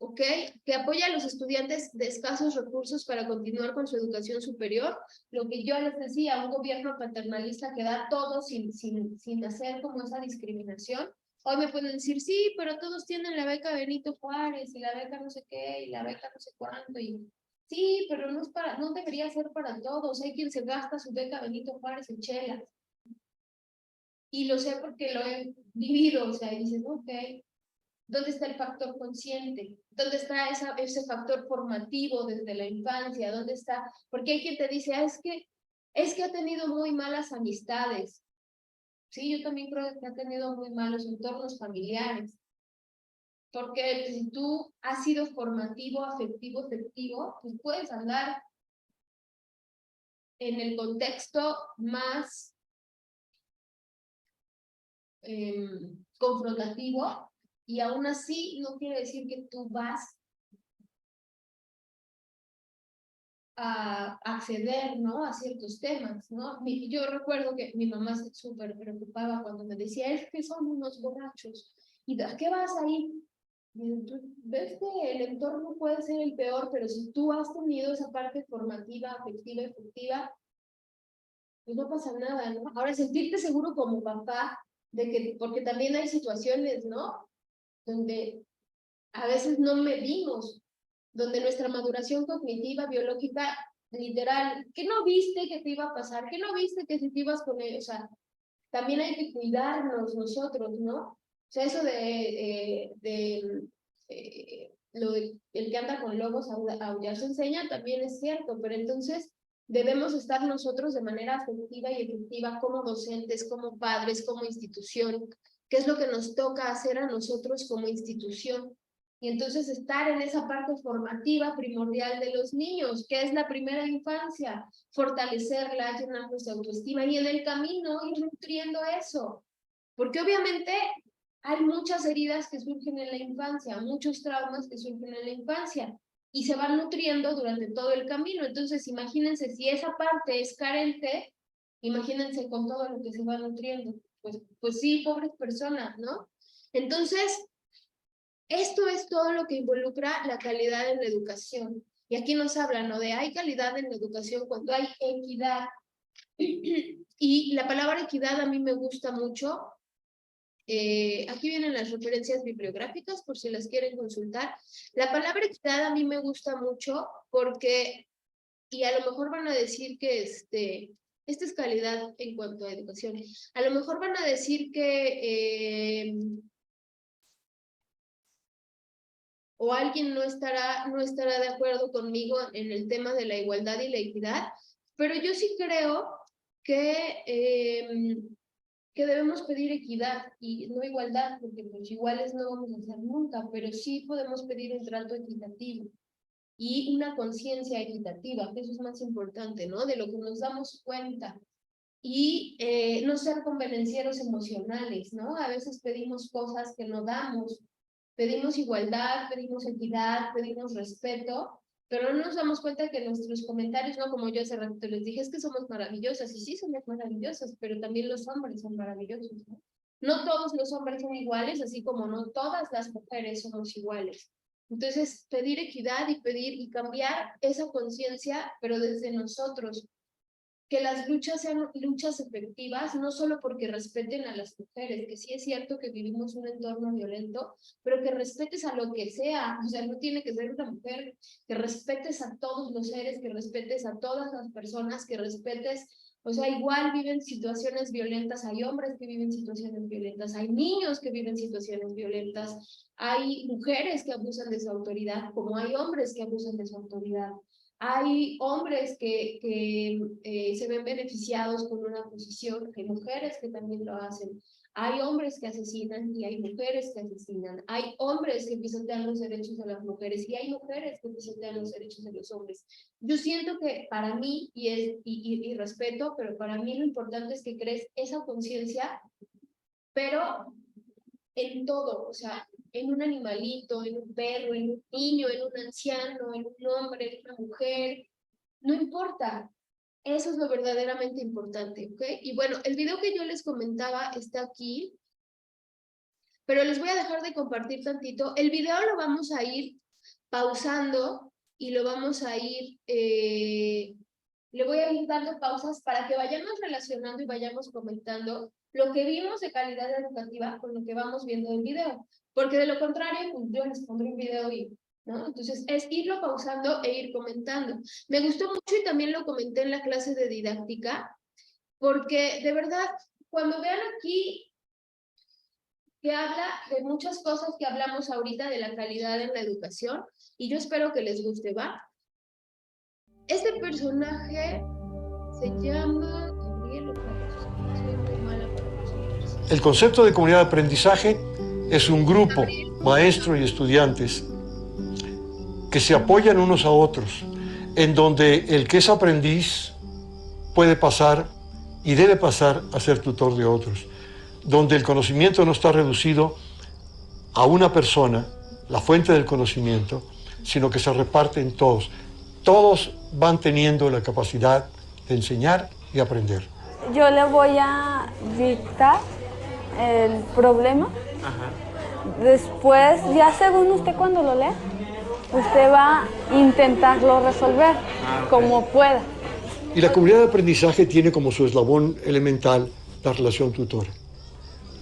¿ok? Que apoya a los estudiantes de escasos recursos para continuar con su educación superior. Lo que yo les decía, un gobierno paternalista que da todo sin hacer como esa discriminación. Hoy me pueden decir, sí, pero todos tienen la beca Benito Juárez y la beca no sé qué y la beca no sé cuándo. Y sí, pero no, no debería ser para todos. Hay quien se gasta su beca Benito Juárez en chelas. Y lo sé porque lo he vivido, o sea, y dices, ok, ¿dónde está el factor consciente? ¿Dónde está ese factor formativo desde la infancia? ¿Dónde está? Porque hay quien te dice, es que ha tenido muy malas amistades. Sí, yo también creo que ha tenido muy malos entornos familiares. Porque si tú has sido formativo, afectivo, pues puedes andar en el contexto más confrontativo, y aún así no quiere decir que tú vas a acceder, ¿no?, a ciertos temas, ¿no? Yo recuerdo que mi mamá se súper preocupaba cuando me decía, es que son unos borrachos, ¿y a qué vas ahí? Y tú ves que el entorno puede ser el peor, pero si tú has tenido esa parte formativa, afectiva, efectiva, pues no pasa nada, ¿no? Ahora, sentirte seguro como papá, de que, porque también hay situaciones, ¿no?, donde a veces no medimos, donde nuestra maduración cognitiva, biológica, literal, que no viste que te iba a pasar, que no viste que si te ibas con él, o sea, también hay que cuidarnos nosotros, ¿no? O sea, eso el que anda con lobos aullar se enseña también es cierto, pero entonces debemos estar nosotros de manera afectiva y efectiva como docentes, como padres, como institución, qué es lo que nos toca hacer a nosotros como institución. Y entonces estar en esa parte formativa primordial de los niños, que es la primera infancia, fortalecerla, llenarnos de autoestima y en el camino ir nutriendo eso. Porque obviamente hay muchas heridas que surgen en la infancia, muchos traumas que surgen en la infancia y se van nutriendo durante todo el camino. Entonces imagínense, si esa parte es carente, imagínense con todo lo que se va nutriendo. Pues sí, pobres personas, ¿no? Entonces, esto es todo lo que involucra la calidad en la educación. Y aquí nos hablan, ¿no?, de hay calidad en la educación cuando hay equidad. Y la palabra equidad a mí me gusta mucho. Aquí vienen las referencias bibliográficas por si las quieren consultar. La palabra equidad a mí me gusta mucho porque, y a lo mejor van a decir que esta es calidad en cuanto a educación. A lo mejor van a decir que o alguien no estará de acuerdo conmigo en el tema de la igualdad y la equidad, pero yo sí creo que debemos pedir equidad y no igualdad, porque pues iguales no vamos a hacer nunca, pero sí podemos pedir un trato equitativo y una conciencia equitativa, que eso es más importante, ¿no?, de lo que nos damos cuenta. Y no ser convenencieros emocionales, ¿no? A veces pedimos cosas que no damos. Pedimos igualdad, pedimos equidad, pedimos respeto, pero no nos damos cuenta que nuestros comentarios, ¿no?, como yo hace rato les dije, es que somos maravillosas, y sí somos maravillosas, pero también los hombres son maravillosos, ¿no? No todos los hombres son iguales, así como no todas las mujeres somos iguales. Entonces, pedir equidad y pedir y cambiar esa conciencia, pero desde nosotros, que las luchas sean luchas efectivas, no solo porque respeten a las mujeres, que sí es cierto que vivimos un entorno violento, pero que respetes a lo que sea, o sea, no tiene que ser una mujer, que respetes a todos los seres, que respetes a todas las personas, que respetes, o sea, igual viven situaciones violentas, hay hombres que viven situaciones violentas, hay niños que viven situaciones violentas, hay mujeres que abusan de su autoridad, como hay hombres que abusan de su autoridad. Hay hombres que se ven beneficiados con una posición, hay mujeres que también lo hacen. Hay hombres que asesinan y hay mujeres que asesinan. Hay hombres que pisotean los derechos de las mujeres y hay mujeres que pisotean los derechos de los hombres. Yo siento que para mí, y respeto, pero para mí lo importante es que crees esa conciencia, pero en todo, o sea, en un animalito, en un perro, en un niño, en un anciano, en un hombre, en una mujer, no importa. Eso es lo verdaderamente importante, ¿ok? Y bueno, el video que yo les comentaba está aquí, pero les voy a dejar de compartir tantito. El video lo vamos a ir pausando y lo vamos a ir, le voy a ir dando pausas para que vayamos relacionando y vayamos comentando lo que vimos de calidad educativa con lo que vamos viendo en video, porque de lo contrario, pues yo les pondré un video y, ¿no? Entonces, es irlo pausando e ir comentando. Me gustó mucho y también lo comenté en la clase de didáctica, porque de verdad, cuando vean aquí que habla de muchas cosas que hablamos ahorita de la calidad en la educación, y yo espero que les guste, ¿va? Este personaje se llama Gabriel Ocasos. Soy muy mala para los nombres. El concepto de comunidad de aprendizaje es un grupo, maestros y estudiantes, que se apoyan unos a otros, en donde el que es aprendiz puede pasar y debe pasar a ser tutor de otros, donde el conocimiento no está reducido a una persona, la fuente del conocimiento, sino que se reparte en todos. Todos van teniendo la capacidad de enseñar y aprender. Yo le voy a dictar el problema. Después, ya según usted cuando lo lea, usted va a intentarlo resolver como pueda. Y la comunidad de aprendizaje tiene como su eslabón elemental la relación tutora.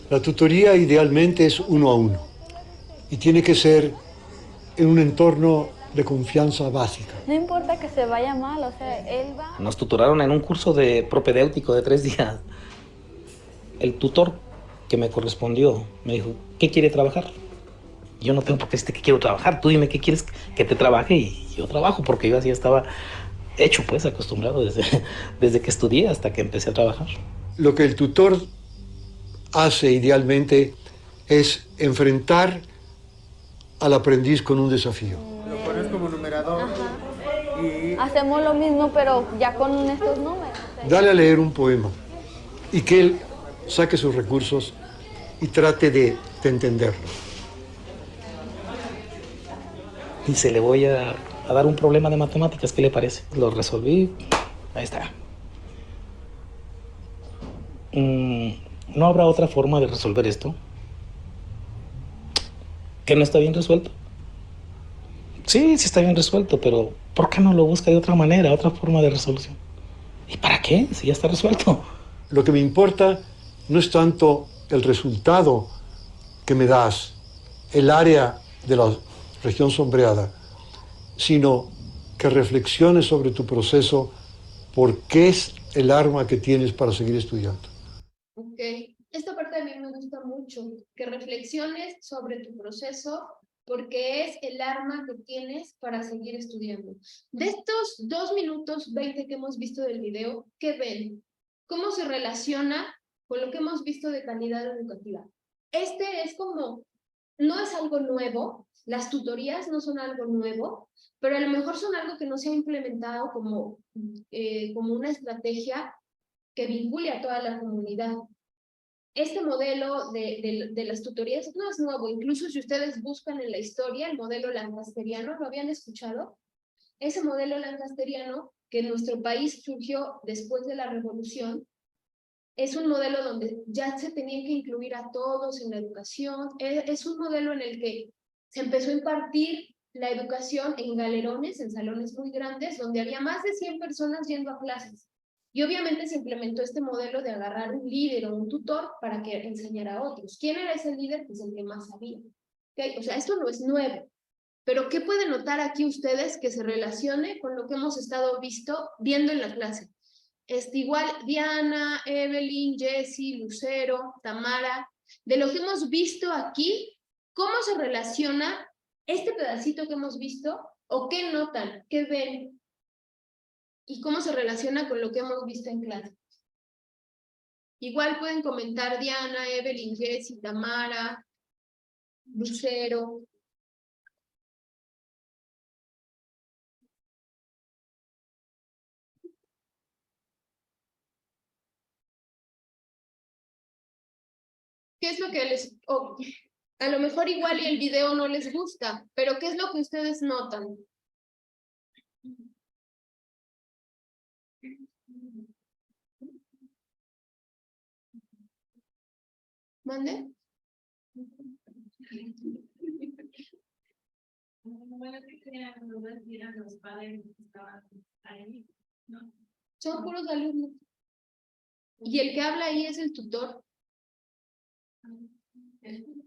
La tutoría idealmente es uno a uno y tiene que ser en un entorno de confianza básica. No importa que se vaya mal, o sea, él va... Nos tutoraron en un curso de propedéutico de 3 días. El tutor que me correspondió me dijo, ¿qué quiere trabajar? Yo no tengo por qué decirte que quiero trabajar, tú dime qué quieres que te trabaje y yo trabajo, porque yo así estaba hecho, pues, acostumbrado desde que estudié hasta que empecé a trabajar. Lo que el tutor hace idealmente es enfrentar al aprendiz con un desafío. Lo pones como numerador. Y Hacemos lo mismo, pero ya con estos números. Dale a leer un poema y que él saque sus recursos y trate de entenderlo. Y se le voy a dar un problema de matemáticas, ¿qué le parece? Lo resolví, ahí está. ¿No habrá otra forma de resolver esto? ¿Que no está bien resuelto? Sí, sí está bien resuelto, pero ¿por qué no lo busca de otra manera, otra forma de resolución? ¿Y para qué? Si ya está resuelto. Lo que me importa no es tanto el resultado que me das, el área de la región sombreada, sino que reflexiones sobre tu proceso, por qué es el arma que tienes para seguir estudiando. Ok, esta parte a mí me gusta mucho, que reflexiones sobre tu proceso, porque es el arma que tienes para seguir estudiando. De estos 2 minutos 20 que hemos visto del video, ¿qué ven? ¿Cómo se relaciona con lo que hemos visto de calidad educativa? Este es como, no es algo nuevo, las tutorías no son algo nuevo, pero a lo mejor son algo que no se ha implementado como una estrategia que vincule a toda la comunidad. Este modelo de las tutorías no es nuevo, incluso si ustedes buscan en la historia el modelo lancasteriano, ¿lo habían escuchado? Ese modelo lancasteriano que en nuestro país surgió después de la Revolución, es un modelo donde ya se tenía que incluir a todos en la educación, es un modelo en el que se empezó a impartir la educación en galerones, en salones muy grandes, donde había más de 100 personas yendo a clases. Y obviamente se implementó este modelo de agarrar un líder o un tutor para que enseñara a otros. ¿Quién era ese líder? Pues el que más sabía. ¿Okay? O sea, esto no es nuevo. Pero ¿qué pueden notar aquí ustedes que se relacione con lo que hemos estado viendo en la clase? Igual Diana, Evelyn, Jessie, Lucero, Tamara, de lo que hemos visto aquí, ¿cómo se relaciona este pedacito que hemos visto? ¿O qué notan? ¿Qué ven? ¿Y cómo se relaciona con lo que hemos visto en clase? Igual pueden comentar Diana, Evelyn, Jessie, Tamara, Lucero. ¿Qué es lo que a lo mejor igual y el video no les gusta, pero qué es lo que ustedes notan? ¿Mande? Bueno, que querían dudas y eran los padres que estaban ahí, ¿no? Son puros alumnos. Y el que habla ahí es el tutor.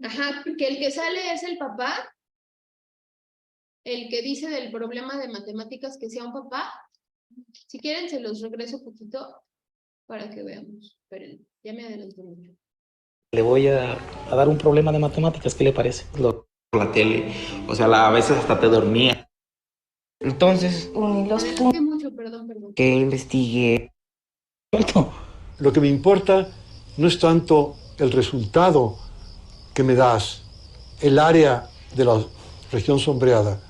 Ajá, que el que sale es el papá. El que dice del problema de matemáticas que sea un papá. Si quieren se los regreso un poquito para que veamos. Esperen, ya me adelanté mucho. Le voy a dar un problema de matemáticas, ¿qué le parece? Por la tele, o sea, a veces hasta te dormía. Entonces, Uní los Adelanté mucho, perdón. que investigué. Lo que me importa no es tanto el resultado que me das, el área de la región sombreada,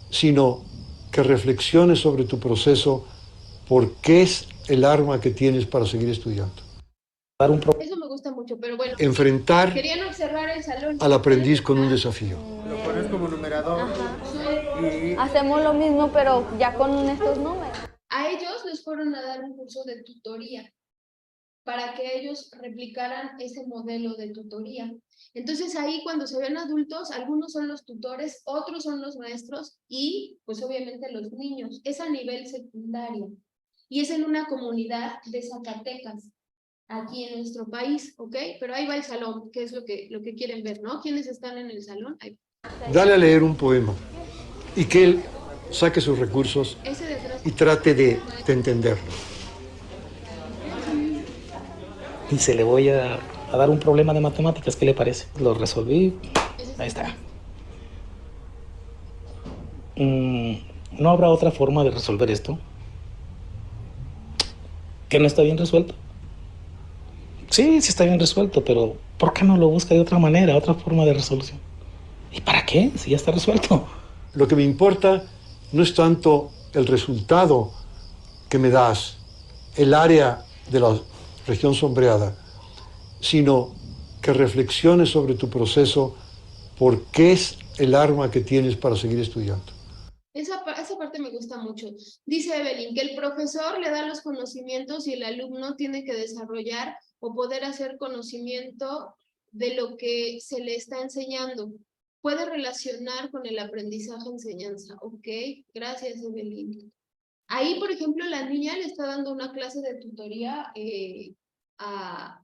sino que reflexiones sobre tu proceso, porque es el arma que tienes para seguir estudiando. Eso me gusta mucho, pero bueno. Enfrentar Querían observar el salón. al aprendiz con un desafío. Lo pones como numerador y Hacemos lo mismo, pero ya con estos números. A ellos les fueron a dar un curso de tutoría para que ellos replicaran ese modelo de tutoría. Entonces ahí cuando se ven adultos, algunos son los tutores, otros son los maestros y pues obviamente los niños. Es a nivel secundario y es en una comunidad de Zacatecas, aquí en nuestro país, ¿ok? Pero ahí va el salón, que es lo que quieren ver, ¿no? ¿Quiénes están en el salón? Ahí va. Dale a leer un poema y que él saque sus recursos Ese de atrás. y trate de entenderlo. Dice, le voy a dar un problema de matemáticas, ¿qué le parece? Lo resolví, ahí está. ¿No habrá otra forma de resolver esto? ¿Que no está bien resuelto? Sí, sí está bien resuelto, pero ¿por qué no lo busca de otra manera, otra forma de resolución? ¿Y para qué? Si ya está resuelto. Lo que me importa no es tanto el resultado que me das, el área de la región sombreada, sino que reflexiones sobre tu proceso, porque es el arma que tienes para seguir estudiando. Esa parte me gusta mucho. Dice Evelyn que el profesor le da los conocimientos y el alumno tiene que desarrollar o poder hacer conocimiento de lo que se le está enseñando. Puede relacionar con el aprendizaje-enseñanza. Ok, gracias Evelyn. Ahí, por ejemplo, la niña le está dando una clase de tutoría a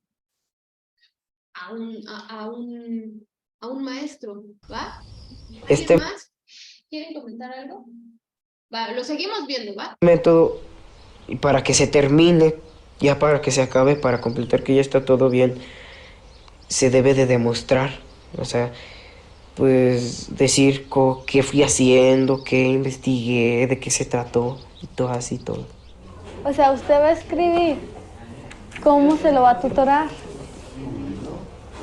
un maestro, ¿va? ¿Alguien más? ¿Quieren comentar algo? Va, lo seguimos viendo, ¿va? Método y para que se termine, ya para que se acabe, para completar que ya está todo bien, se debe de demostrar, o sea, pues decir qué fui haciendo, qué investigué, de qué se trató y todo así todo. O sea, usted va a escribir cómo se lo va a tutorar.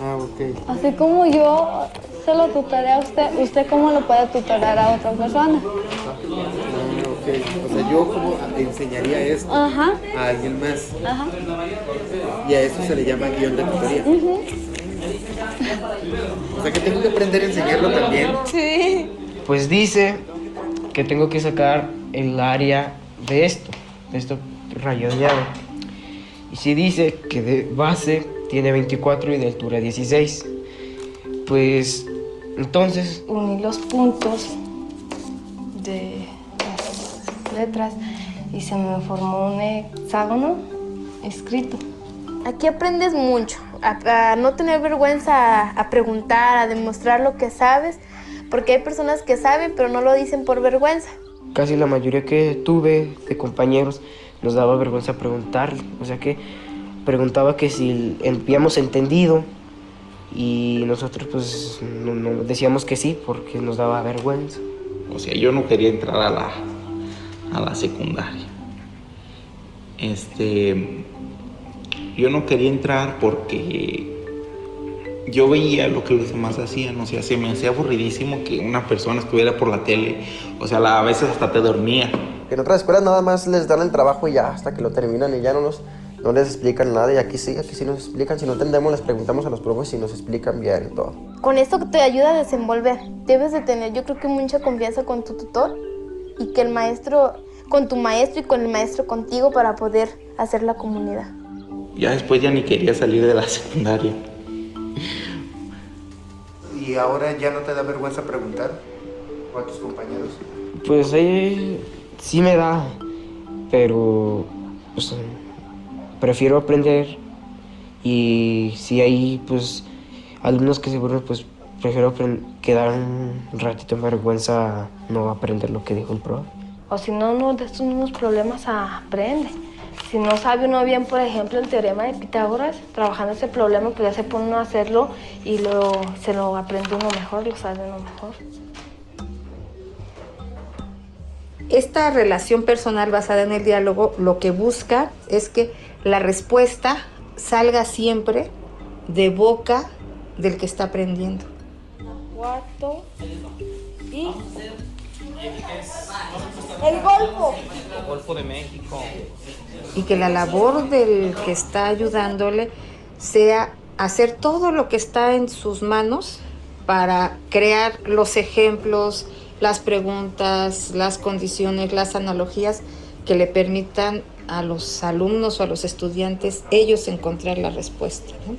Ah, ok. Así como yo se lo tutoré a usted, ¿usted cómo lo puede tutorar a otra persona? Ah, ok. O sea, yo como enseñaría esto Ajá, a alguien más. ajá. Y a eso se le llama guión de tutoría. O sea que tengo que aprender a enseñarlo también. Sí. Pues dice que tengo que sacar el área de esto rayoneado. Y si dice que de base tiene 24 y de altura 16, pues entonces Uní los puntos de las letras y se me formó un hexágono escrito. Aquí aprendes mucho, a no tener vergüenza, a preguntar, a demostrar lo que sabes, porque hay personas que saben pero no lo dicen por vergüenza. casi la mayoría que tuve de compañeros nos daba vergüenza preguntarle, o sea que preguntaba que si habíamos entendido y nosotros pues no decíamos que sí porque nos daba vergüenza. O sea, yo no quería entrar a la secundaria. Yo no quería entrar porque yo veía lo que los demás hacían, o sea, se me hacía aburridísimo que una persona estuviera por la tele, o sea, a veces hasta te dormía. En otras escuelas nada más les dan el trabajo y ya, hasta que lo terminan y ya no les explican nada, y aquí sí nos explican. Si no entendemos, les preguntamos a los profes y nos explican bien y todo. Con esto te ayuda a desenvolver. Debes de tener, yo creo que mucha confianza con tu tutor y que el maestro, con tu maestro y con el maestro contigo para poder hacer la comunidad. Ya después ya ni quería salir de la secundaria. ¿Y ahora ya no te da vergüenza preguntar? ¿O a tus compañeros? Pues sí me da, pero pues, prefiero aprender, y si hay pues alumnos que se burlan, pues prefiero quedar un ratito en vergüenza, no aprender lo que dijo el profe. O si no, uno de estos mismos problemas aprende. Si no sabe uno bien, por ejemplo, el teorema de Pitágoras, trabajando ese problema, pues ya se pone uno a hacerlo y se lo aprende uno mejor, lo sabe uno mejor. Esta relación personal basada en el diálogo lo que busca es que la respuesta salga siempre de boca del que está aprendiendo. Cuarto y el Golfo. El Golfo de México. Y que la labor del que está ayudándole sea hacer todo lo que está en sus manos para crear los ejemplos, las preguntas, las condiciones, las analogías que le permitan a los alumnos o a los estudiantes ellos encontrar la respuesta, ¿no?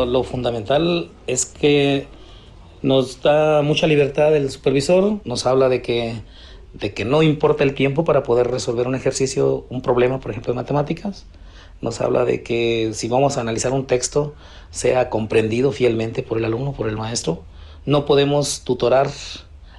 Lo fundamental es que nos da mucha libertad el supervisor, nos habla de que no importa el tiempo para poder resolver un ejercicio, un problema, por ejemplo, de matemáticas. Nos habla de que si vamos a analizar un texto, sea comprendido fielmente por el alumno, por el maestro. No podemos tutorar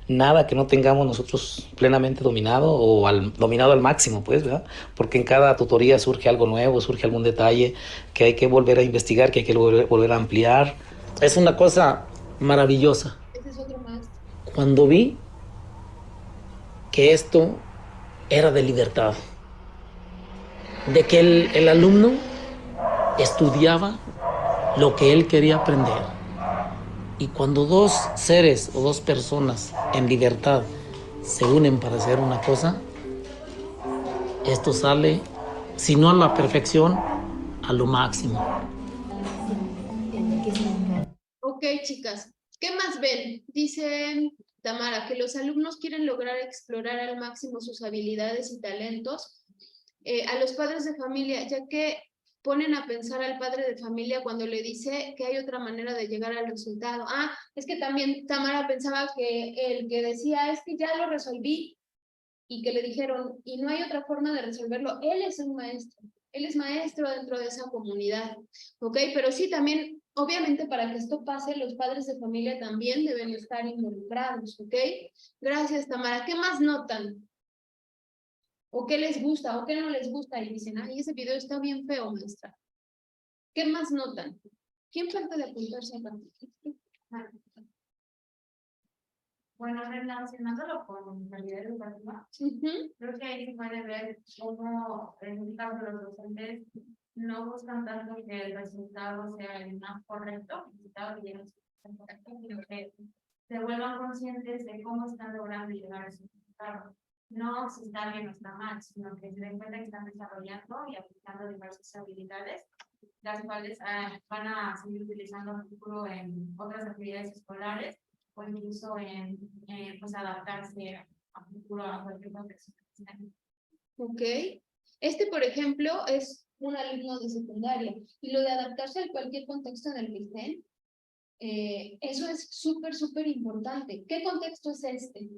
nada que no tengamos nosotros plenamente dominado o dominado al máximo, pues, ¿verdad? Porque en cada tutoría surge algo nuevo, surge algún detalle que hay que volver a investigar, que hay que volver a ampliar. Es una cosa maravillosa. Ese es otro maestro. Cuando vi que esto era de libertad, de que el alumno estudiaba lo que él quería aprender. Y cuando dos seres o dos personas en libertad se unen para hacer una cosa, esto sale, si no a la perfección, a lo máximo. Ok, chicas, ¿qué más ven? Dice Tamara que los alumnos quieren lograr explorar al máximo sus habilidades y talentos. A los padres de familia, ya que ponen a pensar al padre de familia cuando le dice que hay otra manera de llegar al resultado. Ah, es que también Tamara pensaba que el que decía es que ya lo resolví y que le dijeron y no hay otra forma de resolverlo, él es un maestro, él es maestro dentro de esa comunidad, ¿ok? Pero sí, también, obviamente para que esto pase, los padres de familia también deben estar involucrados, ¿ok? Gracias, Tamara. ¿Qué más notan? ¿O qué les gusta? ¿O qué no les gusta? Y dicen, ay, ese video está bien feo, maestra. ¿Qué más notan? ¿Quién falta de apuntarse a participar? Bueno, relacionándolo con calidad educativa, creo que ahí se puede ver cómo, en el caso de los docentes, no buscan tanto que el resultado sea el más correcto, el resultado que lleguen a ser correcto, sino que se vuelvan conscientes de cómo están logrando llegar a ese resultado. No si está bien o está mal, sino que se den cuenta que están desarrollando y aplicando diversas habilidades, las cuales van a seguir utilizando en el futuro en otras actividades escolares o incluso en pues adaptarse a futuro a cualquier contexto. Ok. Por ejemplo, es un alumno de secundaria y lo de adaptarse a cualquier contexto en el que estén, eso es súper, súper importante. ¿Qué contexto es este?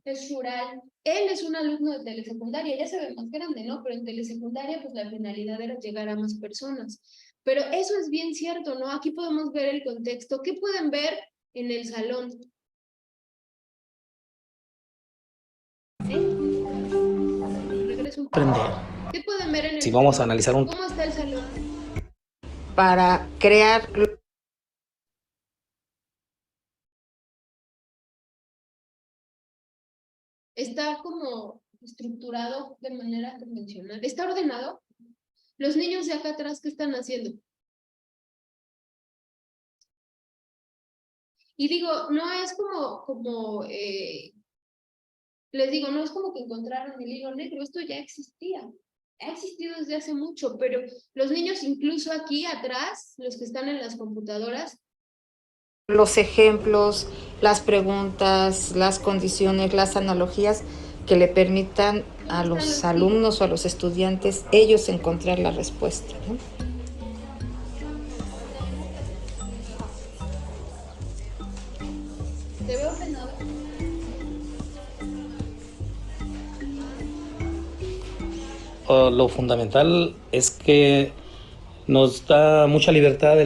Es rural. Él es un alumno de telesecundaria, ya se ve más grande, ¿no? Pero en telesecundaria, pues la finalidad era llegar a más personas. Pero eso es bien cierto, ¿no? Aquí podemos ver el contexto. ¿Qué pueden ver en el salón? ¿Sí? Regreso un poco. Aprender. ¿Qué pueden ver en el Si vamos a analizar un... ¿Cómo está el salón? Para crear Está como estructurado de manera convencional. ¿Está ordenado? Los niños de acá atrás, ¿qué están haciendo? Y digo, no es les digo, no es como que encontraron el hilo negro, esto ya existía. Ha existido desde hace mucho, pero los niños incluso aquí atrás, los que están en las computadoras, los ejemplos, las preguntas, las condiciones, las analogías que le permitan a los alumnos o a los estudiantes ellos encontrar la respuesta, ¿no? Te veo ordenado. Lo fundamental es que nos da mucha libertad,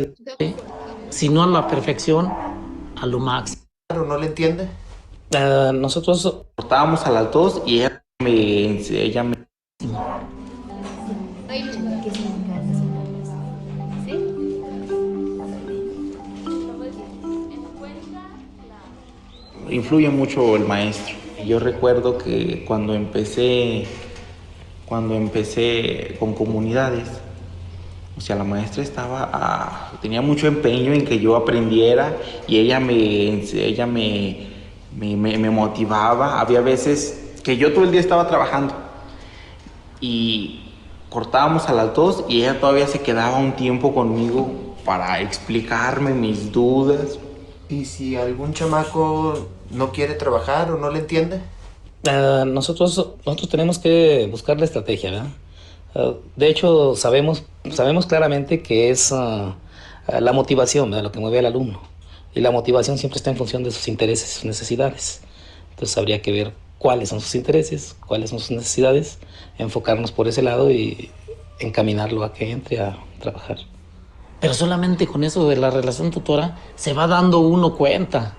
si no a la perfección, a lo máximo. ¿No le entiende? Nosotros Cortábamos a las 2 y ella me influye mucho el maestro. Yo recuerdo que cuando empecé con comunidades, o sea, la maestra tenía mucho empeño en que yo aprendiera y ella me motivaba. Había veces que yo todo el día estaba trabajando y cortábamos a las 2 y ella todavía se quedaba un tiempo conmigo para explicarme mis dudas. ¿Y si algún chamaco no quiere trabajar o no le entiende? Nosotros tenemos que buscar la estrategia, ¿verdad? De hecho, sabemos claramente que es la motivación, ¿verdad?, lo que mueve al alumno. Y la motivación siempre está en función de sus intereses, sus necesidades. Entonces habría que ver cuáles son sus intereses, cuáles son sus necesidades, enfocarnos por ese lado y encaminarlo a que entre a trabajar. Pero solamente con eso de la relación tutora se va dando uno cuenta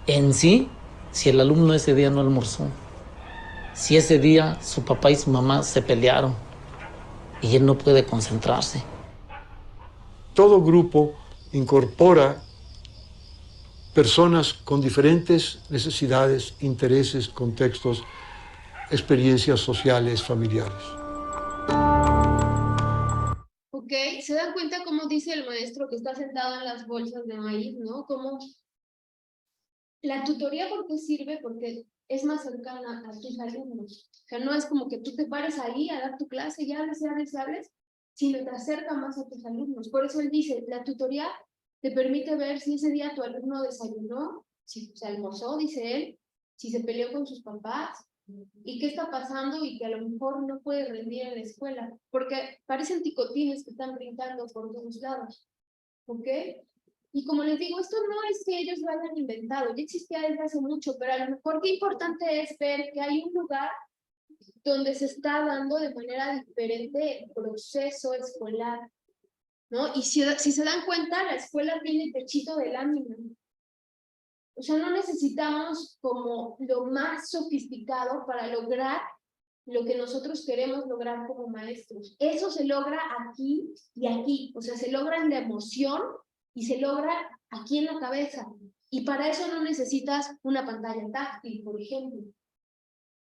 en sí si el alumno ese día no almorzó, si ese día su papá y su mamá se pelearon y él no puede concentrarse. Todo grupo incorpora personas con diferentes necesidades, intereses, contextos, experiencias sociales, familiares. Ok, se dan cuenta cómo dice el maestro que está sentado en las bolsas de maíz, ¿no? Como la tutoría, ¿por qué sirve? Porque es más cercana a tus alumnos. O sea, no es como que tú te pares ahí a dar tu clase y hables, sino te acerca más a tus alumnos. Por eso él dice, la tutoría te permite ver si ese día tu alumno desayunó, si se almorzó, dice él, si se peleó con sus papás, y qué está pasando y que a lo mejor no puede rendir en la escuela, porque parecen ticotines que están brincando por todos lados, ¿ok? Y como les digo, esto no es que ellos lo hayan inventado, ya existía desde hace mucho, pero a lo mejor qué importante es ver que hay un lugar donde se está dando de manera diferente el proceso escolar, ¿no? Y si se dan cuenta, la escuela tiene techito de lámina. O sea, no necesitamos como lo más sofisticado para lograr lo que nosotros queremos lograr como maestros. Eso se logra aquí y aquí. O sea, se logra en la emoción y se logra aquí en la cabeza. Y para eso no necesitas una pantalla táctil, por ejemplo.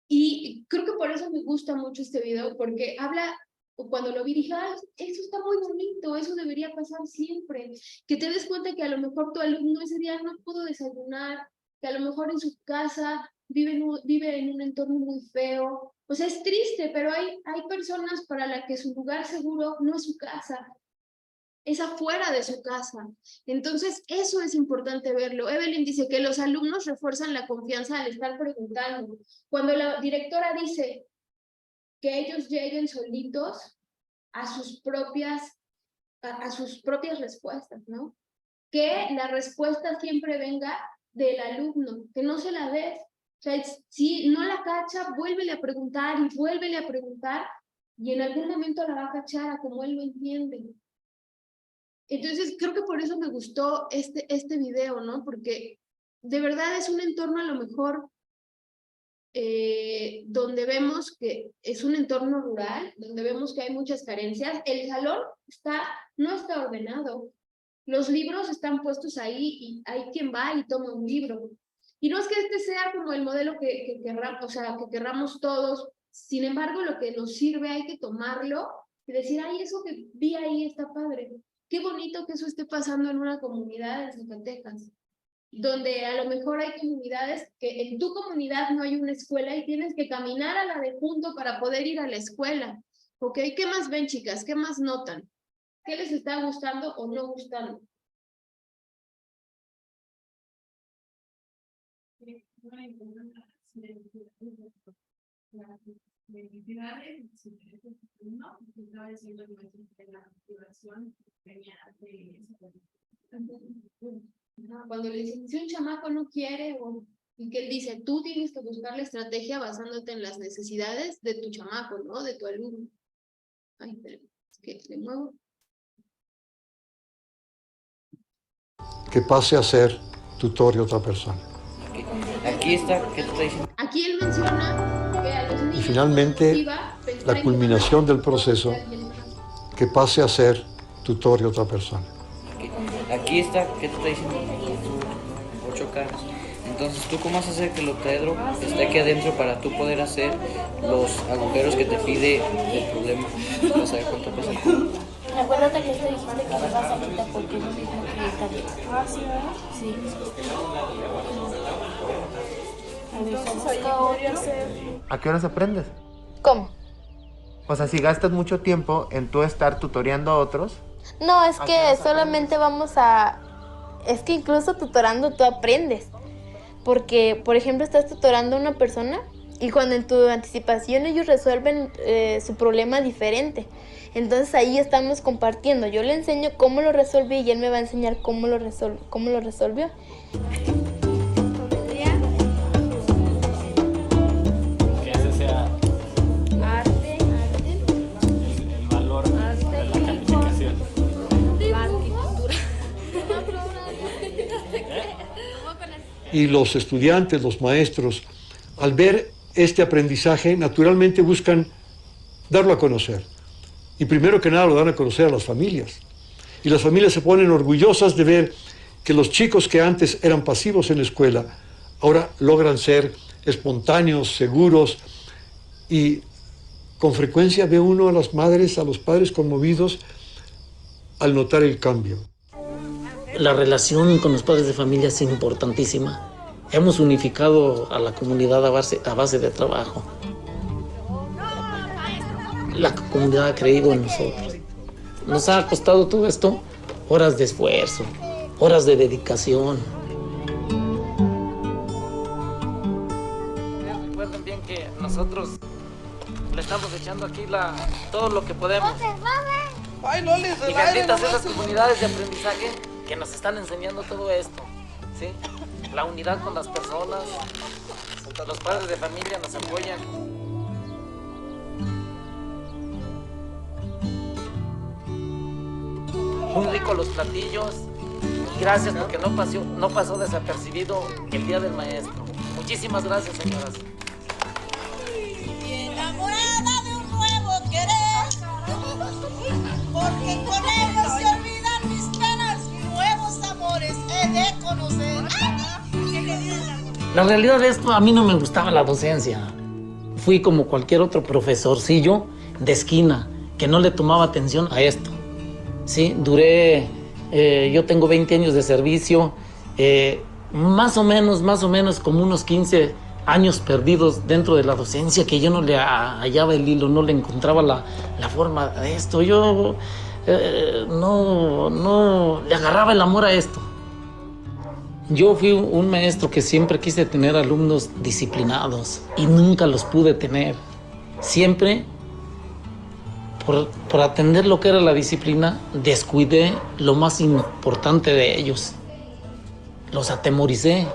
Y creo que por eso me gusta mucho este video, porque habla, cuando lo vi dije, ay, eso está muy bonito, eso debería pasar siempre. Que te des cuenta que a lo mejor tu alumno ese día no pudo desayunar, que a lo mejor en su casa vive en un entorno muy feo. O sea, es triste, pero hay personas para las que su lugar seguro no es su casa, es afuera de su casa. Entonces, eso es importante verlo. Evelyn dice que los alumnos refuerzan la confianza al estar preguntando. Cuando la directora dice que ellos lleguen solitos a sus propias respuestas, ¿no? Que la respuesta siempre venga del alumno, que no se la des. O sea, si no la cacha, vuélvele a preguntar y vuélvele a preguntar, y en algún momento la va a cachar a como él lo entiende. Entonces, creo que por eso me gustó este video, ¿no? Porque de verdad es un entorno a lo mejor donde vemos que es un entorno rural, donde vemos que hay muchas carencias. El salón no está ordenado. Los libros están puestos ahí y hay quien va y toma un libro. Y no es que este sea como el modelo que querramos todos. Sin embargo, lo que nos sirve hay que tomarlo y decir, ay, eso que vi ahí está padre. Qué bonito que eso esté pasando en una comunidad de Zacatecas, donde a lo mejor hay comunidades que en tu comunidad no hay una escuela y tienes que caminar a la de junto para poder ir a la escuela. ¿Ok? ¿Qué más ven, chicas? ¿Qué más notan? ¿Qué les está gustando o no gustando? Felicidades, ¿no? Estaba diciendo que la motivación venía de Cuando le dicen, si un chamaco no quiere, y que él dice, tú tienes que buscar la estrategia basándote en las necesidades de tu chamaco, ¿no? De tu alumno. Ay, pero es que de nuevo. Que pase a ser tutor de otra persona. Aquí está, ¿qué te está diciendo? Aquí él menciona que a los niños Y finalmente, la culminación del proceso, que pase a ser tutor de otra persona. Aquí está, ¿qué te está diciendo? 8 caras. Entonces, ¿tú cómo vas a hacer que el octaedro esté aquí adentro para tú poder hacer los agujeros que te pide el problema? ¿Vas a ver cuánto pesa el cubo? Acuérdate que te dijiste que me vas a quitar porque es lo mismo que está aquí. Ah, sí, ¿verdad? Sí. ¿A qué horas aprendes? ¿Cómo? O sea, si gastas mucho tiempo en tú estar tutoreando a otros. No, es ¿A qué que horas solamente vamos a... Es que incluso tutorando tú aprendes. Porque, por ejemplo, estás tutorando a una persona y cuando en tu anticipación ellos resuelven su problema diferente. Entonces ahí estamos compartiendo. Yo le enseño cómo lo resolví y él me va a enseñar cómo lo resolvió. Que ese sea Arte, el valor de la calificación. la arquitectura. Y los estudiantes, los maestros, al ver este aprendizaje, naturalmente buscan darlo a conocer. Y primero que nada lo dan a conocer a las familias. Y las familias se ponen orgullosas de ver que los chicos que antes eran pasivos en la escuela, ahora logran ser espontáneos, seguros, y con frecuencia ve uno a las madres, a los padres conmovidos al notar el cambio. La relación con los padres de familia es importantísima. Hemos unificado a la comunidad a base de trabajo. La comunidad ha creído en nosotros. Nos ha costado todo esto horas de esfuerzo, horas de dedicación. Recuerden bien que nosotros le estamos echando aquí todo lo que podemos. Y benditas esas comunidades de aprendizaje que nos están enseñando todo esto, ¿sí? La unidad con las personas, los padres de familia nos apoyan. Muy ricos los platillos y gracias porque no pasó desapercibido el Día del Maestro. Muchísimas gracias, señoras. Enamorada de un nuevo querer, porque con ellos se olvidan mis penas y nuevos amores he de conocer. La realidad de esto, a mí no me gustaba la docencia. Fui como cualquier otro profesorcillo de esquina que no le tomaba atención a esto. Sí, yo tengo 20 años de servicio, más o menos como unos 15 años perdidos dentro de la docencia, que yo no le hallaba el hilo, no le encontraba la forma de esto. Yo no le agarraba el amor a esto. Yo fui un maestro que siempre quise tener alumnos disciplinados y nunca los pude tener. Siempre, por atender lo que era la disciplina, descuidé lo más importante de ellos. Los atemoricé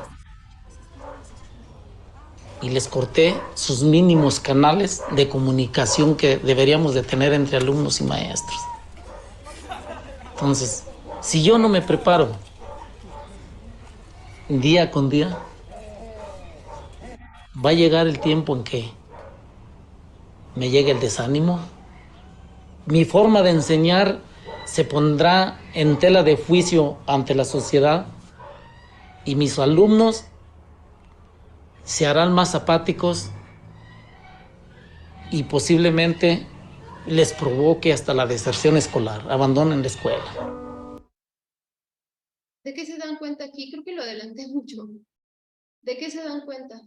y les corté sus mínimos canales de comunicación que deberíamos de tener entre alumnos y maestros. Entonces, si yo no me preparo día con día, va a llegar el tiempo en que me llegue el desánimo. Mi forma de enseñar se pondrá en tela de juicio ante la sociedad y mis alumnos se harán más apáticos y posiblemente les provoque hasta la deserción escolar, abandonen la escuela. ¿De qué se dan cuenta aquí? Creo que lo adelanté mucho. ¿De qué se dan cuenta?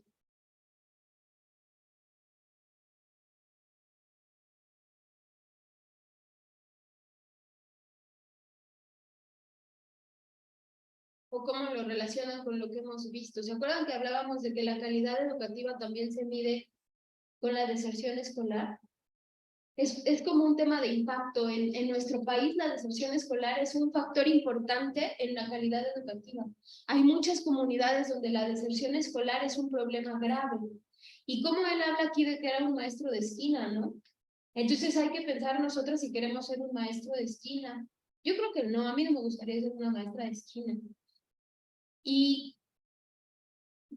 o cómo lo relacionan con lo que hemos visto. ¿Se acuerdan que hablábamos de que la calidad educativa también se mide con la deserción escolar? Es como un tema de impacto. En nuestro país la deserción escolar es un factor importante en la calidad educativa. Hay muchas comunidades donde la deserción escolar es un problema grave. Y como él habla aquí de que era un maestro de esquina, ¿no? Entonces hay que pensar nosotros si queremos ser un maestro de esquina. Yo creo que no, a mí no me gustaría ser una maestra de esquina. Y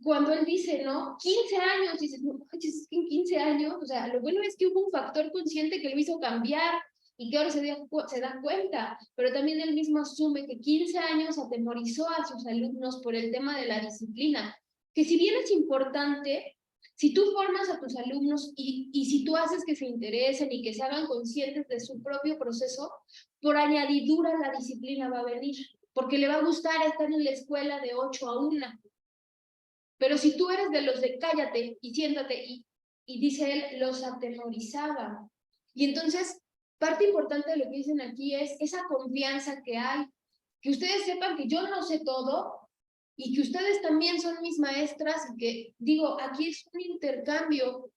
cuando él dice, ¿no? 15 años, dices, no manches, es que en 15 años, o sea, lo bueno es que hubo un factor consciente que lo hizo cambiar y que ahora se da cuenta, pero también él mismo asume que 15 años atemorizó a sus alumnos por el tema de la disciplina, que si bien es importante, si tú formas a tus alumnos y si tú haces que se interesen y que se hagan conscientes de su propio proceso, por añadidura la disciplina va a venir, porque le va a gustar estar en la escuela de 8 a 1. Pero si tú eres de los de cállate y siéntate, y dice él, los atemorizaba. Y entonces, parte importante de lo que dicen aquí es esa confianza que hay, que ustedes sepan que yo no sé todo, y que ustedes también son mis maestras, y que, digo, aquí es un intercambio.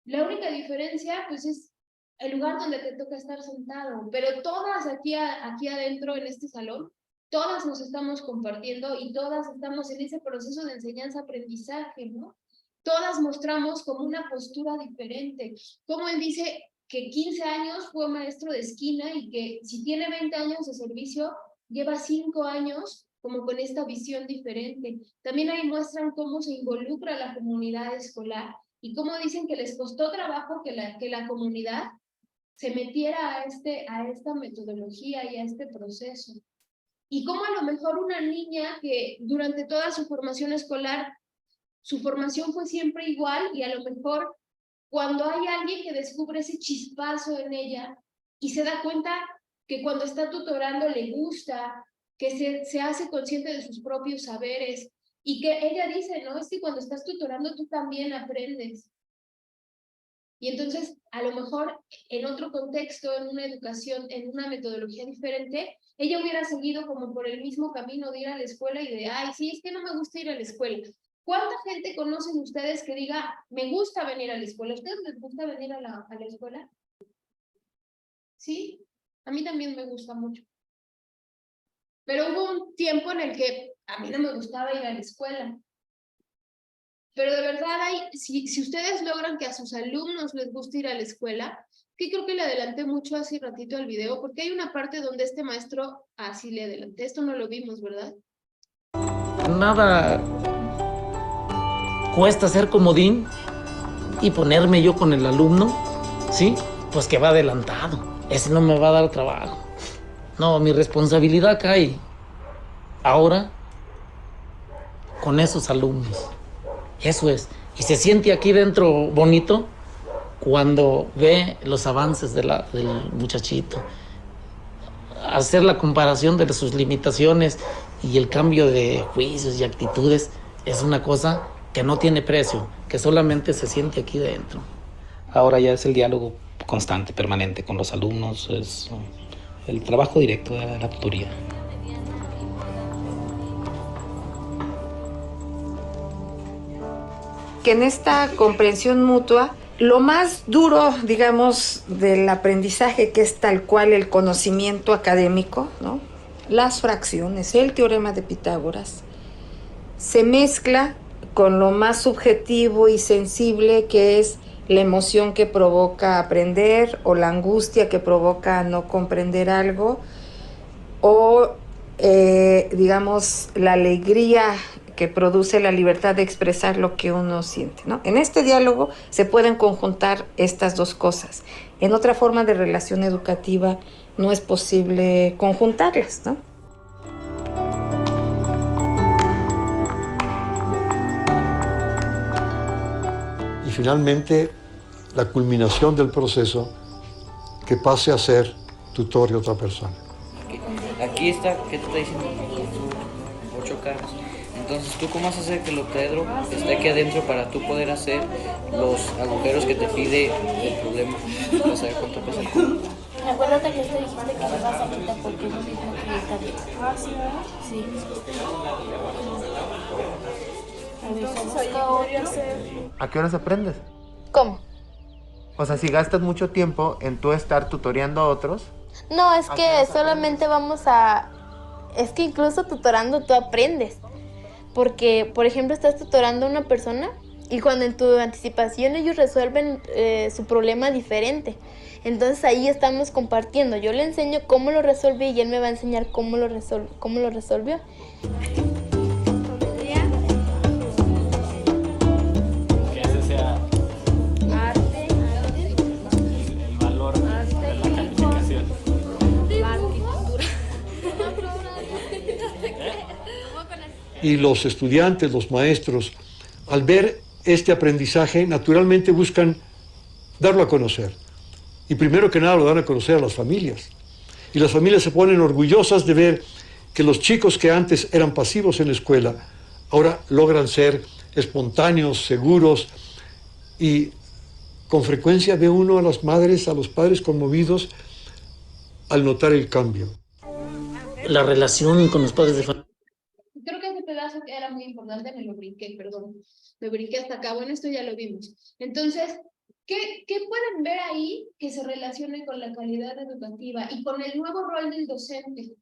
La única diferencia, pues, es el lugar donde te toca estar sentado, pero todas aquí adentro en este salón, todas nos estamos compartiendo y todas estamos en ese proceso de enseñanza-aprendizaje, ¿no? Todas mostramos como una postura diferente. Como él dice que 15 años fue maestro de esquina y que si tiene 20 años de servicio, lleva 5 años como con esta visión diferente. También ahí muestran cómo se involucra la comunidad escolar y cómo dicen que les costó trabajo que la comunidad se metiera a esta metodología y a este proceso. Y cómo a lo mejor una niña que durante toda su formación escolar, su formación fue siempre igual y a lo mejor cuando hay alguien que descubre ese chispazo en ella y se da cuenta que cuando está tutorando le gusta, que se hace consciente de sus propios saberes y que ella dice, no, es que cuando estás tutorando tú también aprendes. Y entonces, a lo mejor, en otro contexto, en una educación, en una metodología diferente, ella hubiera seguido como por el mismo camino de ir a la escuela y de, ay, sí, es que no me gusta ir a la escuela. ¿Cuánta gente conocen ustedes que diga, me gusta venir a la escuela? ¿A ustedes les gusta venir a la escuela? Sí, a mí también me gusta mucho. Pero hubo un tiempo en el que a mí no me gustaba ir a la escuela. Pero de verdad, si ustedes logran que a sus alumnos les guste ir a la escuela, que creo que le adelanté mucho hace ratito al video, porque hay una parte donde este maestro, sí le adelanté, esto no lo vimos, ¿verdad? Nada cuesta ser comodín y ponerme yo con el alumno, ¿sí? Pues que va adelantado, ese no me va a dar trabajo. No, mi responsabilidad cae ahora con esos alumnos. Eso es. Y se siente aquí dentro bonito cuando ve los avances del muchachito. Hacer la comparación de sus limitaciones y el cambio de juicios y actitudes es una cosa que no tiene precio, que solamente se siente aquí dentro. Ahora ya es el diálogo constante, permanente con los alumnos, es el trabajo directo de la tutoría. Que en esta comprensión mutua, lo más duro, digamos, del aprendizaje, que es tal cual el conocimiento académico, ¿no? Las fracciones, el teorema de Pitágoras, se mezcla con lo más subjetivo y sensible, que es la emoción que provoca aprender o la angustia que provoca no comprender algo, o digamos, la alegría que produce la libertad de expresar lo que uno siente, ¿no? En este diálogo se pueden conjuntar estas dos cosas. En otra forma de relación educativa no es posible conjuntarlas, ¿no? Y finalmente, la culminación del proceso, que pase a ser tutor de otra persona. Aquí está, ¿qué te está diciendo? 8 caras. Entonces, ¿tú cómo vas a hacer que el octaedro esté aquí adentro para tú poder hacer los agujeros que te pide el problema? ¿Vas a ver cuánto pesa? Acuérdate también te dijiste que le vas a quitar porque es lo mismo que yo también. Ah, sí, ¿verdad? Sí. Entonces ahí podría ser. ¿A qué horas aprendes? ¿Cómo? O sea, si gastas mucho tiempo en tú estar tutoreando a otros. No, es ¿A qué que horas solamente vamos a... Es que incluso tutorando tú aprendes. Porque, por ejemplo, estás tutorando a una persona y cuando en tu anticipación ellos resuelven su problema diferente. Entonces ahí estamos compartiendo. Yo le enseño cómo lo resolví y él me va a enseñar cómo lo resolvió. Que ese sea Arte, el valor de la calificación. arquitectura. Y los estudiantes, los maestros, al ver este aprendizaje, naturalmente buscan darlo a conocer. Y primero que nada lo dan a conocer a las familias. Y las familias se ponen orgullosas de ver que los chicos que antes eran pasivos en la escuela, ahora logran ser espontáneos, seguros, y con frecuencia ve uno a las madres, a los padres conmovidos al notar el cambio. La relación con los padres de familia. Creo que ese pedazo que era muy importante, me lo brinqué, perdón. Me brinqué hasta acá. Bueno, esto ya lo vimos. Entonces, ¿qué pueden ver ahí que se relacione con la calidad educativa y con el nuevo rol del docente?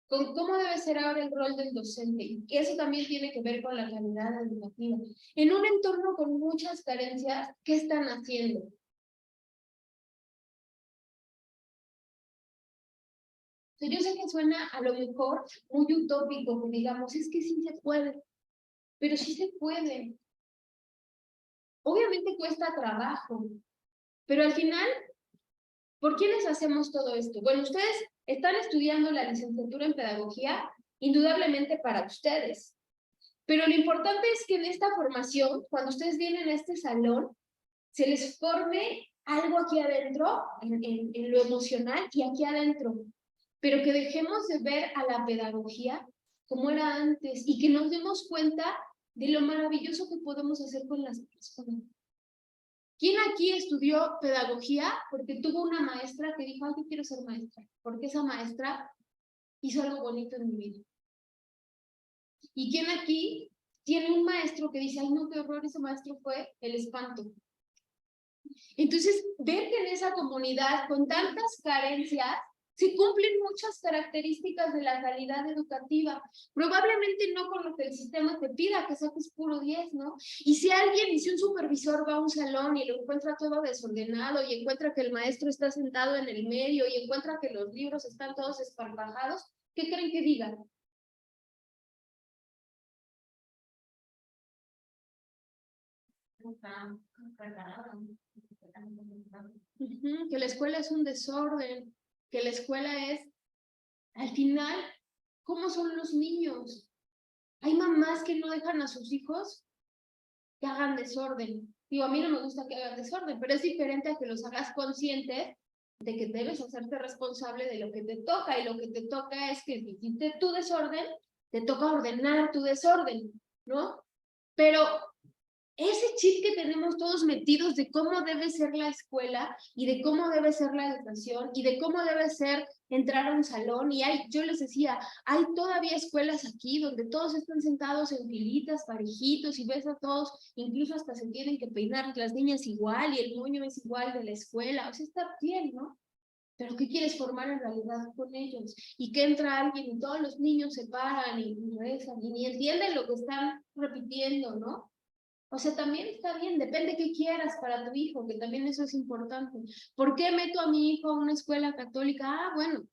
Con cómo debe ser ahora el rol del docente. Y eso también tiene que ver con la calidad educativa. En un entorno con muchas carencias, ¿qué están haciendo? Yo sé que suena a lo mejor muy utópico, que digamos, es que sí se puede, pero sí se puede. Obviamente cuesta trabajo, pero al final, ¿por quiénes hacemos todo esto? Bueno, ustedes están estudiando la licenciatura en pedagogía, indudablemente para ustedes, pero lo importante es que en esta formación, cuando ustedes vienen a este salón, se les forme algo aquí adentro, en lo emocional y aquí adentro, pero que dejemos de ver a la pedagogía como era antes y que nos demos cuenta de lo maravilloso que podemos hacer con las personas. ¿Quién aquí estudió pedagogía porque tuvo una maestra que dijo, ay, yo quiero ser maestra? Porque esa maestra hizo algo bonito en mi vida. ¿Y quién aquí tiene un maestro que dice, ay, no, qué horror, ese maestro fue el espanto? Entonces, ver que en esa comunidad con tantas carencias se cumplen muchas características de la calidad educativa, probablemente no con lo que el sistema te pida, que saques puro 10, ¿no? Y si un supervisor va a un salón y lo encuentra todo desordenado y encuentra que el maestro está sentado en el medio y encuentra que los libros están todos esparpajados, ¿qué creen que digan? Que la escuela es un desorden, que la escuela es, al final, ¿cómo son los niños? Hay mamás que no dejan a sus hijos que hagan desorden. Digo, a mí no me gusta que hagan desorden, pero es diferente a que los hagas conscientes de que debes hacerte responsable de lo que te toca, y lo que te toca es que si hiciste tu desorden, te toca ordenar tu desorden, ¿no? Pero ese chip que tenemos todos metidos de cómo debe ser la escuela y de cómo debe ser la educación y de cómo debe ser entrar a un salón, y yo les decía, hay todavía escuelas aquí donde todos están sentados en filitas, parejitos, y ves a todos, incluso hasta se tienen que peinar las niñas igual y el moño es igual de la escuela, o sea, está bien, ¿no? Pero ¿qué quieres formar en realidad con ellos? Y que entra alguien y todos los niños se paran y rezan y ni entienden lo que están repitiendo, ¿no? O sea, también está bien, depende qué quieras para tu hijo, que también eso es importante. ¿Por qué meto a mi hijo a una escuela católica? Ah, bueno,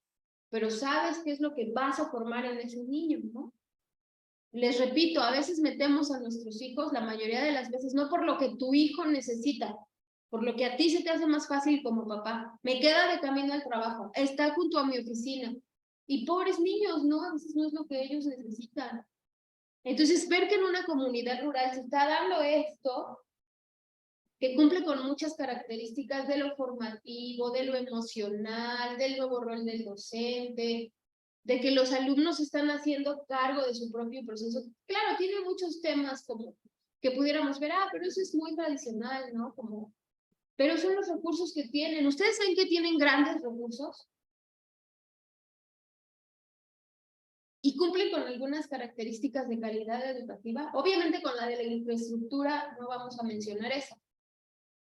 pero sabes qué es lo que vas a formar en ese niño, ¿no? Les repito, a veces metemos a nuestros hijos, la mayoría de las veces, no por lo que tu hijo necesita, por lo que a ti se te hace más fácil como papá. Me queda de camino al trabajo, está junto a mi oficina. Y pobres niños, ¿no? A veces no es lo que ellos necesitan. Entonces, ver que en una comunidad rural se está dando esto, que cumple con muchas características de lo formativo, de lo emocional, del nuevo rol del docente, de que los alumnos están haciendo cargo de su propio proceso. Claro, tiene muchos temas como que pudiéramos ver, pero eso es muy tradicional, ¿no? Como pero son los recursos que tienen. ¿Ustedes saben que tienen grandes recursos? Y cumplen con algunas características de calidad educativa. Obviamente con la de la infraestructura no vamos a mencionar eso,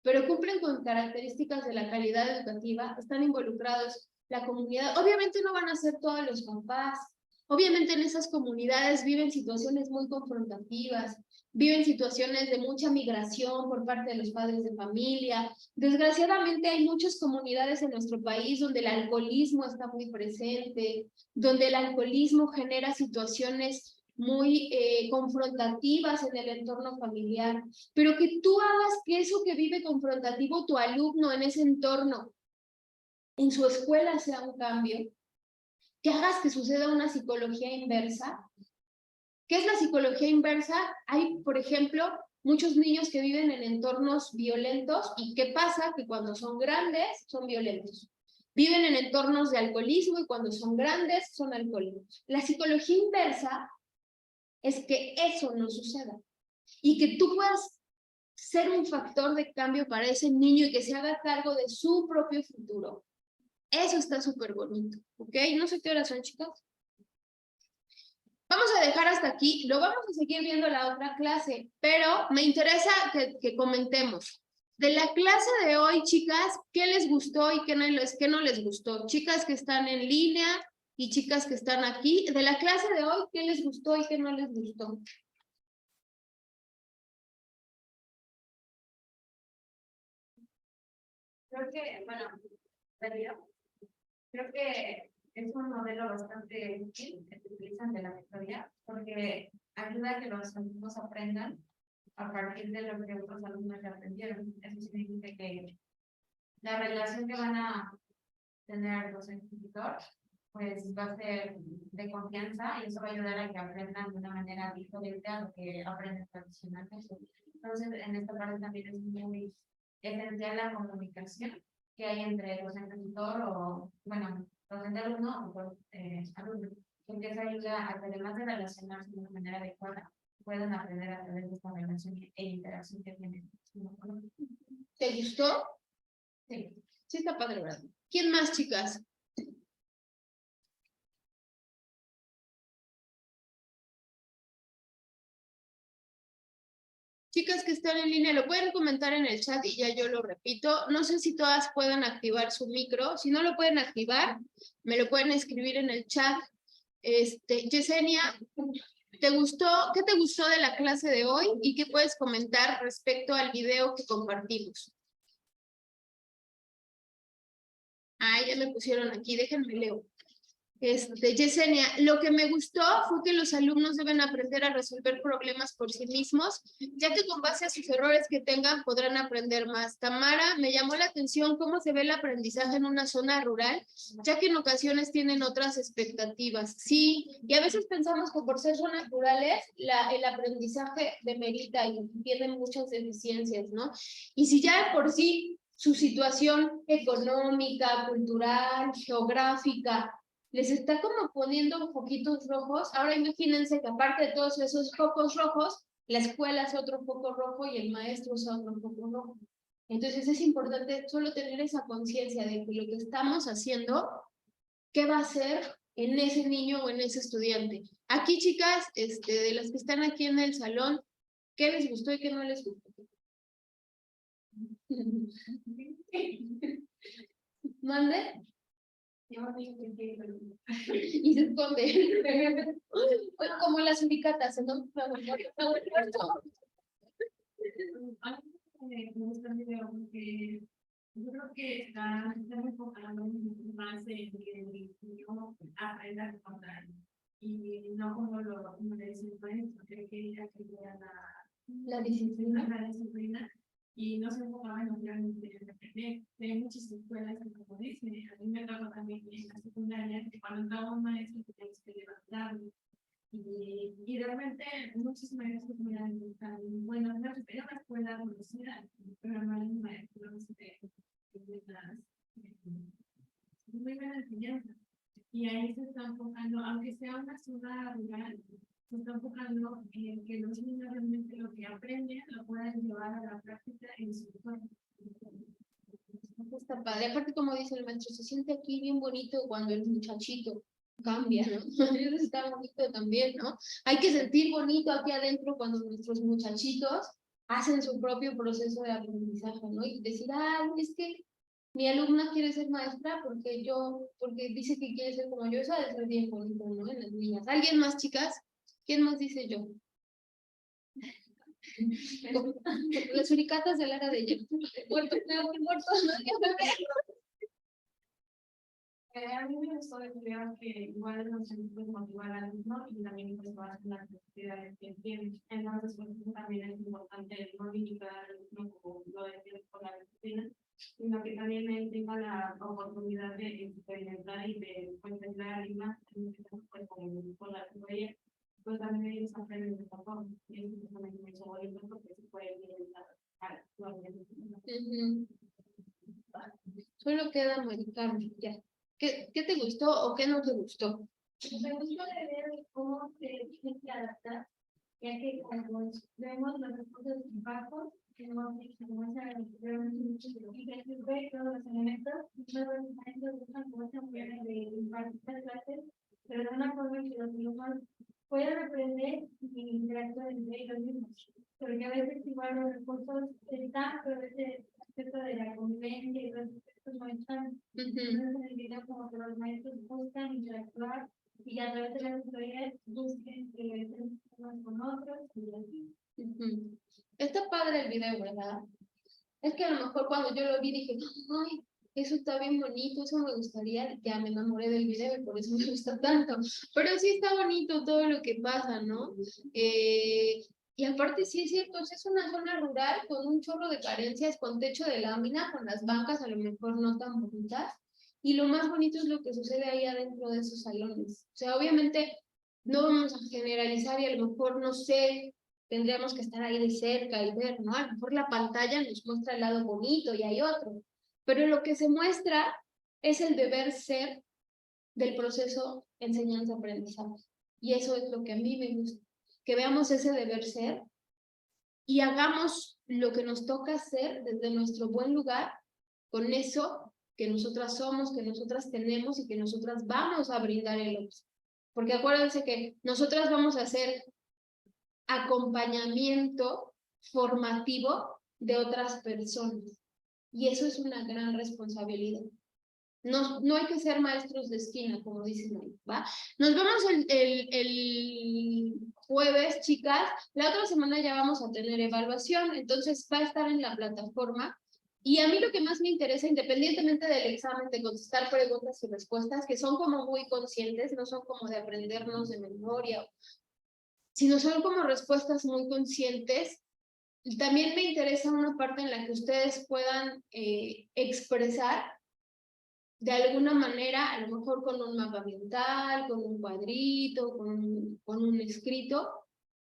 pero cumplen con características de la calidad educativa, están involucrados la comunidad. Obviamente no van a ser todos los papás, obviamente en esas comunidades viven situaciones muy confrontativas, viven situaciones de mucha migración por parte de los padres de familia. Desgraciadamente hay muchas comunidades en nuestro país donde el alcoholismo está muy presente, donde el alcoholismo genera situaciones muy confrontativas en el entorno familiar, pero que tú hagas que eso que vive confrontativo tu alumno en ese entorno, en su escuela sea un cambio, que hagas que suceda una psicología inversa. ¿Qué es la psicología inversa? Hay, por ejemplo, muchos niños que viven en entornos violentos, y ¿qué pasa? Que cuando son grandes son violentos. Viven en entornos de alcoholismo y cuando son grandes son alcohólicos. La psicología inversa es que eso no suceda y que tú puedas ser un factor de cambio para ese niño y que se haga cargo de su propio futuro. Eso está súper bonito, ¿ok? No sé qué horas son, chicos. Vamos a dejar hasta aquí, lo vamos a seguir viendo en la otra clase, pero me interesa que comentemos. De la clase de hoy, chicas, ¿qué les gustó y qué no les gustó? Chicas que están en línea y chicas que están aquí. De la clase de hoy, ¿qué les gustó y qué no les gustó? Creo que, bueno, creo que es un modelo bastante útil que se utilizan de la metodología, porque ayuda a que los alumnos aprendan a partir de lo que otros alumnos ya aprendieron. Eso significa que la relación que van a tener docente-tutor pues va a ser de confianza y eso va a ayudar a que aprendan de una manera diferente a lo que aprenden tradicionalmente. Entonces, en esta parte también es muy esencial la comunicación que hay entre docente-tutor o, bueno, docente-alumno o alumno, porque eso ayuda a que además de relacionarse de una manera adecuada, puedan aprender a través de esta relación e interacción que tienen. ¿Te gustó? Sí. Sí está padre, ¿verdad? ¿Quién más, chicas? Chicas que están en línea, lo pueden comentar en el chat y ya yo lo repito. No sé si todas puedan activar su micro. Si no lo pueden activar, me lo pueden escribir en el chat. Yesenia, ¿te gustó? ¿Qué te gustó de la clase de hoy? ¿Y qué puedes comentar respecto al video que compartimos? Ah, ya me pusieron aquí, déjenme leo. Yesenia, lo que me gustó fue que los alumnos deben aprender a resolver problemas por sí mismos, ya que con base a sus errores que tengan podrán aprender más. Tamara, me llamó la atención cómo se ve el aprendizaje en una zona rural, ya que en ocasiones tienen otras expectativas. Sí, y a veces pensamos que por ser zonas rurales, el aprendizaje demerita y tienen muchas deficiencias, ¿no? Y si ya de por sí su situación económica, cultural, geográfica, les está como poniendo foquitos rojos. Ahora imagínense que aparte de todos esos focos rojos, la escuela es otro foco rojo y el maestro es otro foco rojo. Entonces es importante solo tener esa conciencia de que lo que estamos haciendo, ¿qué va a hacer en ese niño o en ese estudiante? Aquí, chicas, de las que están aquí en el salón, ¿qué les gustó y qué no les gustó? ¿Mande? Y se esconde. Como las ubicatas, ¿no? Me gusta el video porque yo creo que está enfocando más en que el niño aprenda a encontrar y no como le dice el maestro, que ella quería la disciplina. Y no se enfocaba en lo que realmente querían aprender. Hay muchas escuelas que, como dice, a mí me tocó también en la secundaria, que cuando entraba un maestro teníamos que levantarlo. Y realmente muchos maestros me dan bueno, no era una escuela conocida, pero no era un maestro muy buena enseñanza. Y ahí se está enfocando, aunque sea una zona rural, se está enfocando en que los niños realmente lo que aprenden lo puedan llevar a la práctica en su entorno. está padre. Aparte, como dice el maestro, se siente aquí bien bonito cuando el muchachito cambia, ¿no? Eso está bonito también, ¿no? Hay que sentir bonito aquí adentro cuando nuestros muchachitos hacen su propio proceso de aprendizaje, ¿no? Y decir, ah, es que mi alumna quiere ser maestra porque dice que quiere ser como yo, eso ha de ser bien bonito, ¿no? En las niñas. ¿Alguien más, chicas? ¿Quién más dice yo? Las suricatas del área de ella. Muertos, ¿no? A mí me gustó creo que igual nos sentimos motivar al alumno y también pues todas las necesidades que tiene. Entonces pues también es importante no limitar al alumno como lo decía con la disciplina, sino que también él tenga la oportunidad de experimentar y de pues tener a alguien más, pues con la tutoría, pues también ellos aprenden de esta forma. Y eso también me hizo bonito porque se puede implementar a la organización. Solo queda Mari Carmen, ya. ¿Qué te gustó o qué no te gustó? Me gustó la idea de cómo se tiene que adaptar, ya que cuando vemos los recursos de impacto, tenemos que muchos todos los elementos, todos los maestros buscan cómo se pueden de impartir las clases, pero de una forma que los alumnos puedan aprender y interactuar entre ellos mismos. Porque a veces igual los recursos están, pero ese aspecto de la convivencia y los aspectos no están. Entonces en el video como que los maestros buscan interactuar y a través de las tutorías busquen que estén unos con otros y así. Está padre el video, ¿verdad? Es que a lo mejor cuando yo lo vi dije, ay, eso está bien bonito, eso me gustaría, ya me enamoré del video y por eso me gusta tanto. Pero sí está bonito todo lo que pasa, ¿no? Y aparte sí es cierto, es una zona rural con un chorro de carencias, con techo de lámina, con las bancas a lo mejor no tan bonitas. Y lo más bonito es lo que sucede ahí adentro de esos salones. O sea, obviamente no vamos a generalizar y a lo mejor, no sé, tendríamos que estar ahí de cerca y ver, ¿no? A lo mejor la pantalla nos muestra el lado bonito y hay otro. Pero lo que se muestra es el deber ser del proceso enseñanza-aprendizaje. Y eso es lo que a mí me gusta. Que veamos ese deber ser y hagamos lo que nos toca hacer desde nuestro buen lugar con eso que nosotras somos, que nosotras tenemos y que nosotras vamos a brindar el otro. Porque acuérdense que nosotras vamos a hacer acompañamiento formativo de otras personas. Y eso es una gran responsabilidad. No hay que ser maestros de esquina, como dicen ahí, ¿va? Nos vemos el jueves, chicas. La otra semana ya vamos a tener evaluación, entonces va a estar en la plataforma. Y a mí lo que más me interesa, independientemente del examen, de contestar preguntas y respuestas, que son como muy conscientes, no son como de aprendernos de memoria, sino son como respuestas muy conscientes. Y también me interesa una parte en la que ustedes puedan expresar de alguna manera, a lo mejor con un mapa mental, con un cuadrito, con un escrito,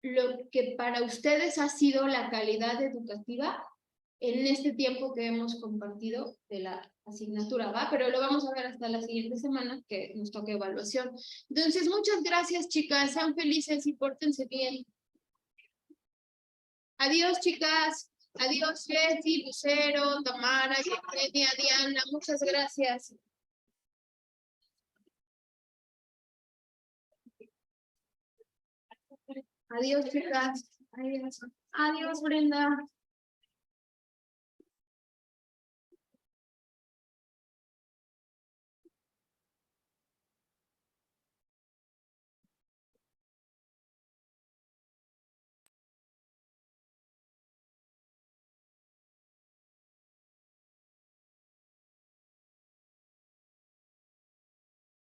lo que para ustedes ha sido la calidad educativa en este tiempo que hemos compartido de la asignatura, ¿va? Pero lo vamos a ver hasta la siguiente semana, que nos toca evaluación. Entonces, muchas gracias, chicas. Sean felices y pórtense bien. Adiós, chicas. Adiós, Jessy, Lucero, Tamara, Yevgenia, Diana. Muchas gracias. Adiós, chicas. Adiós. Adiós, Brenda.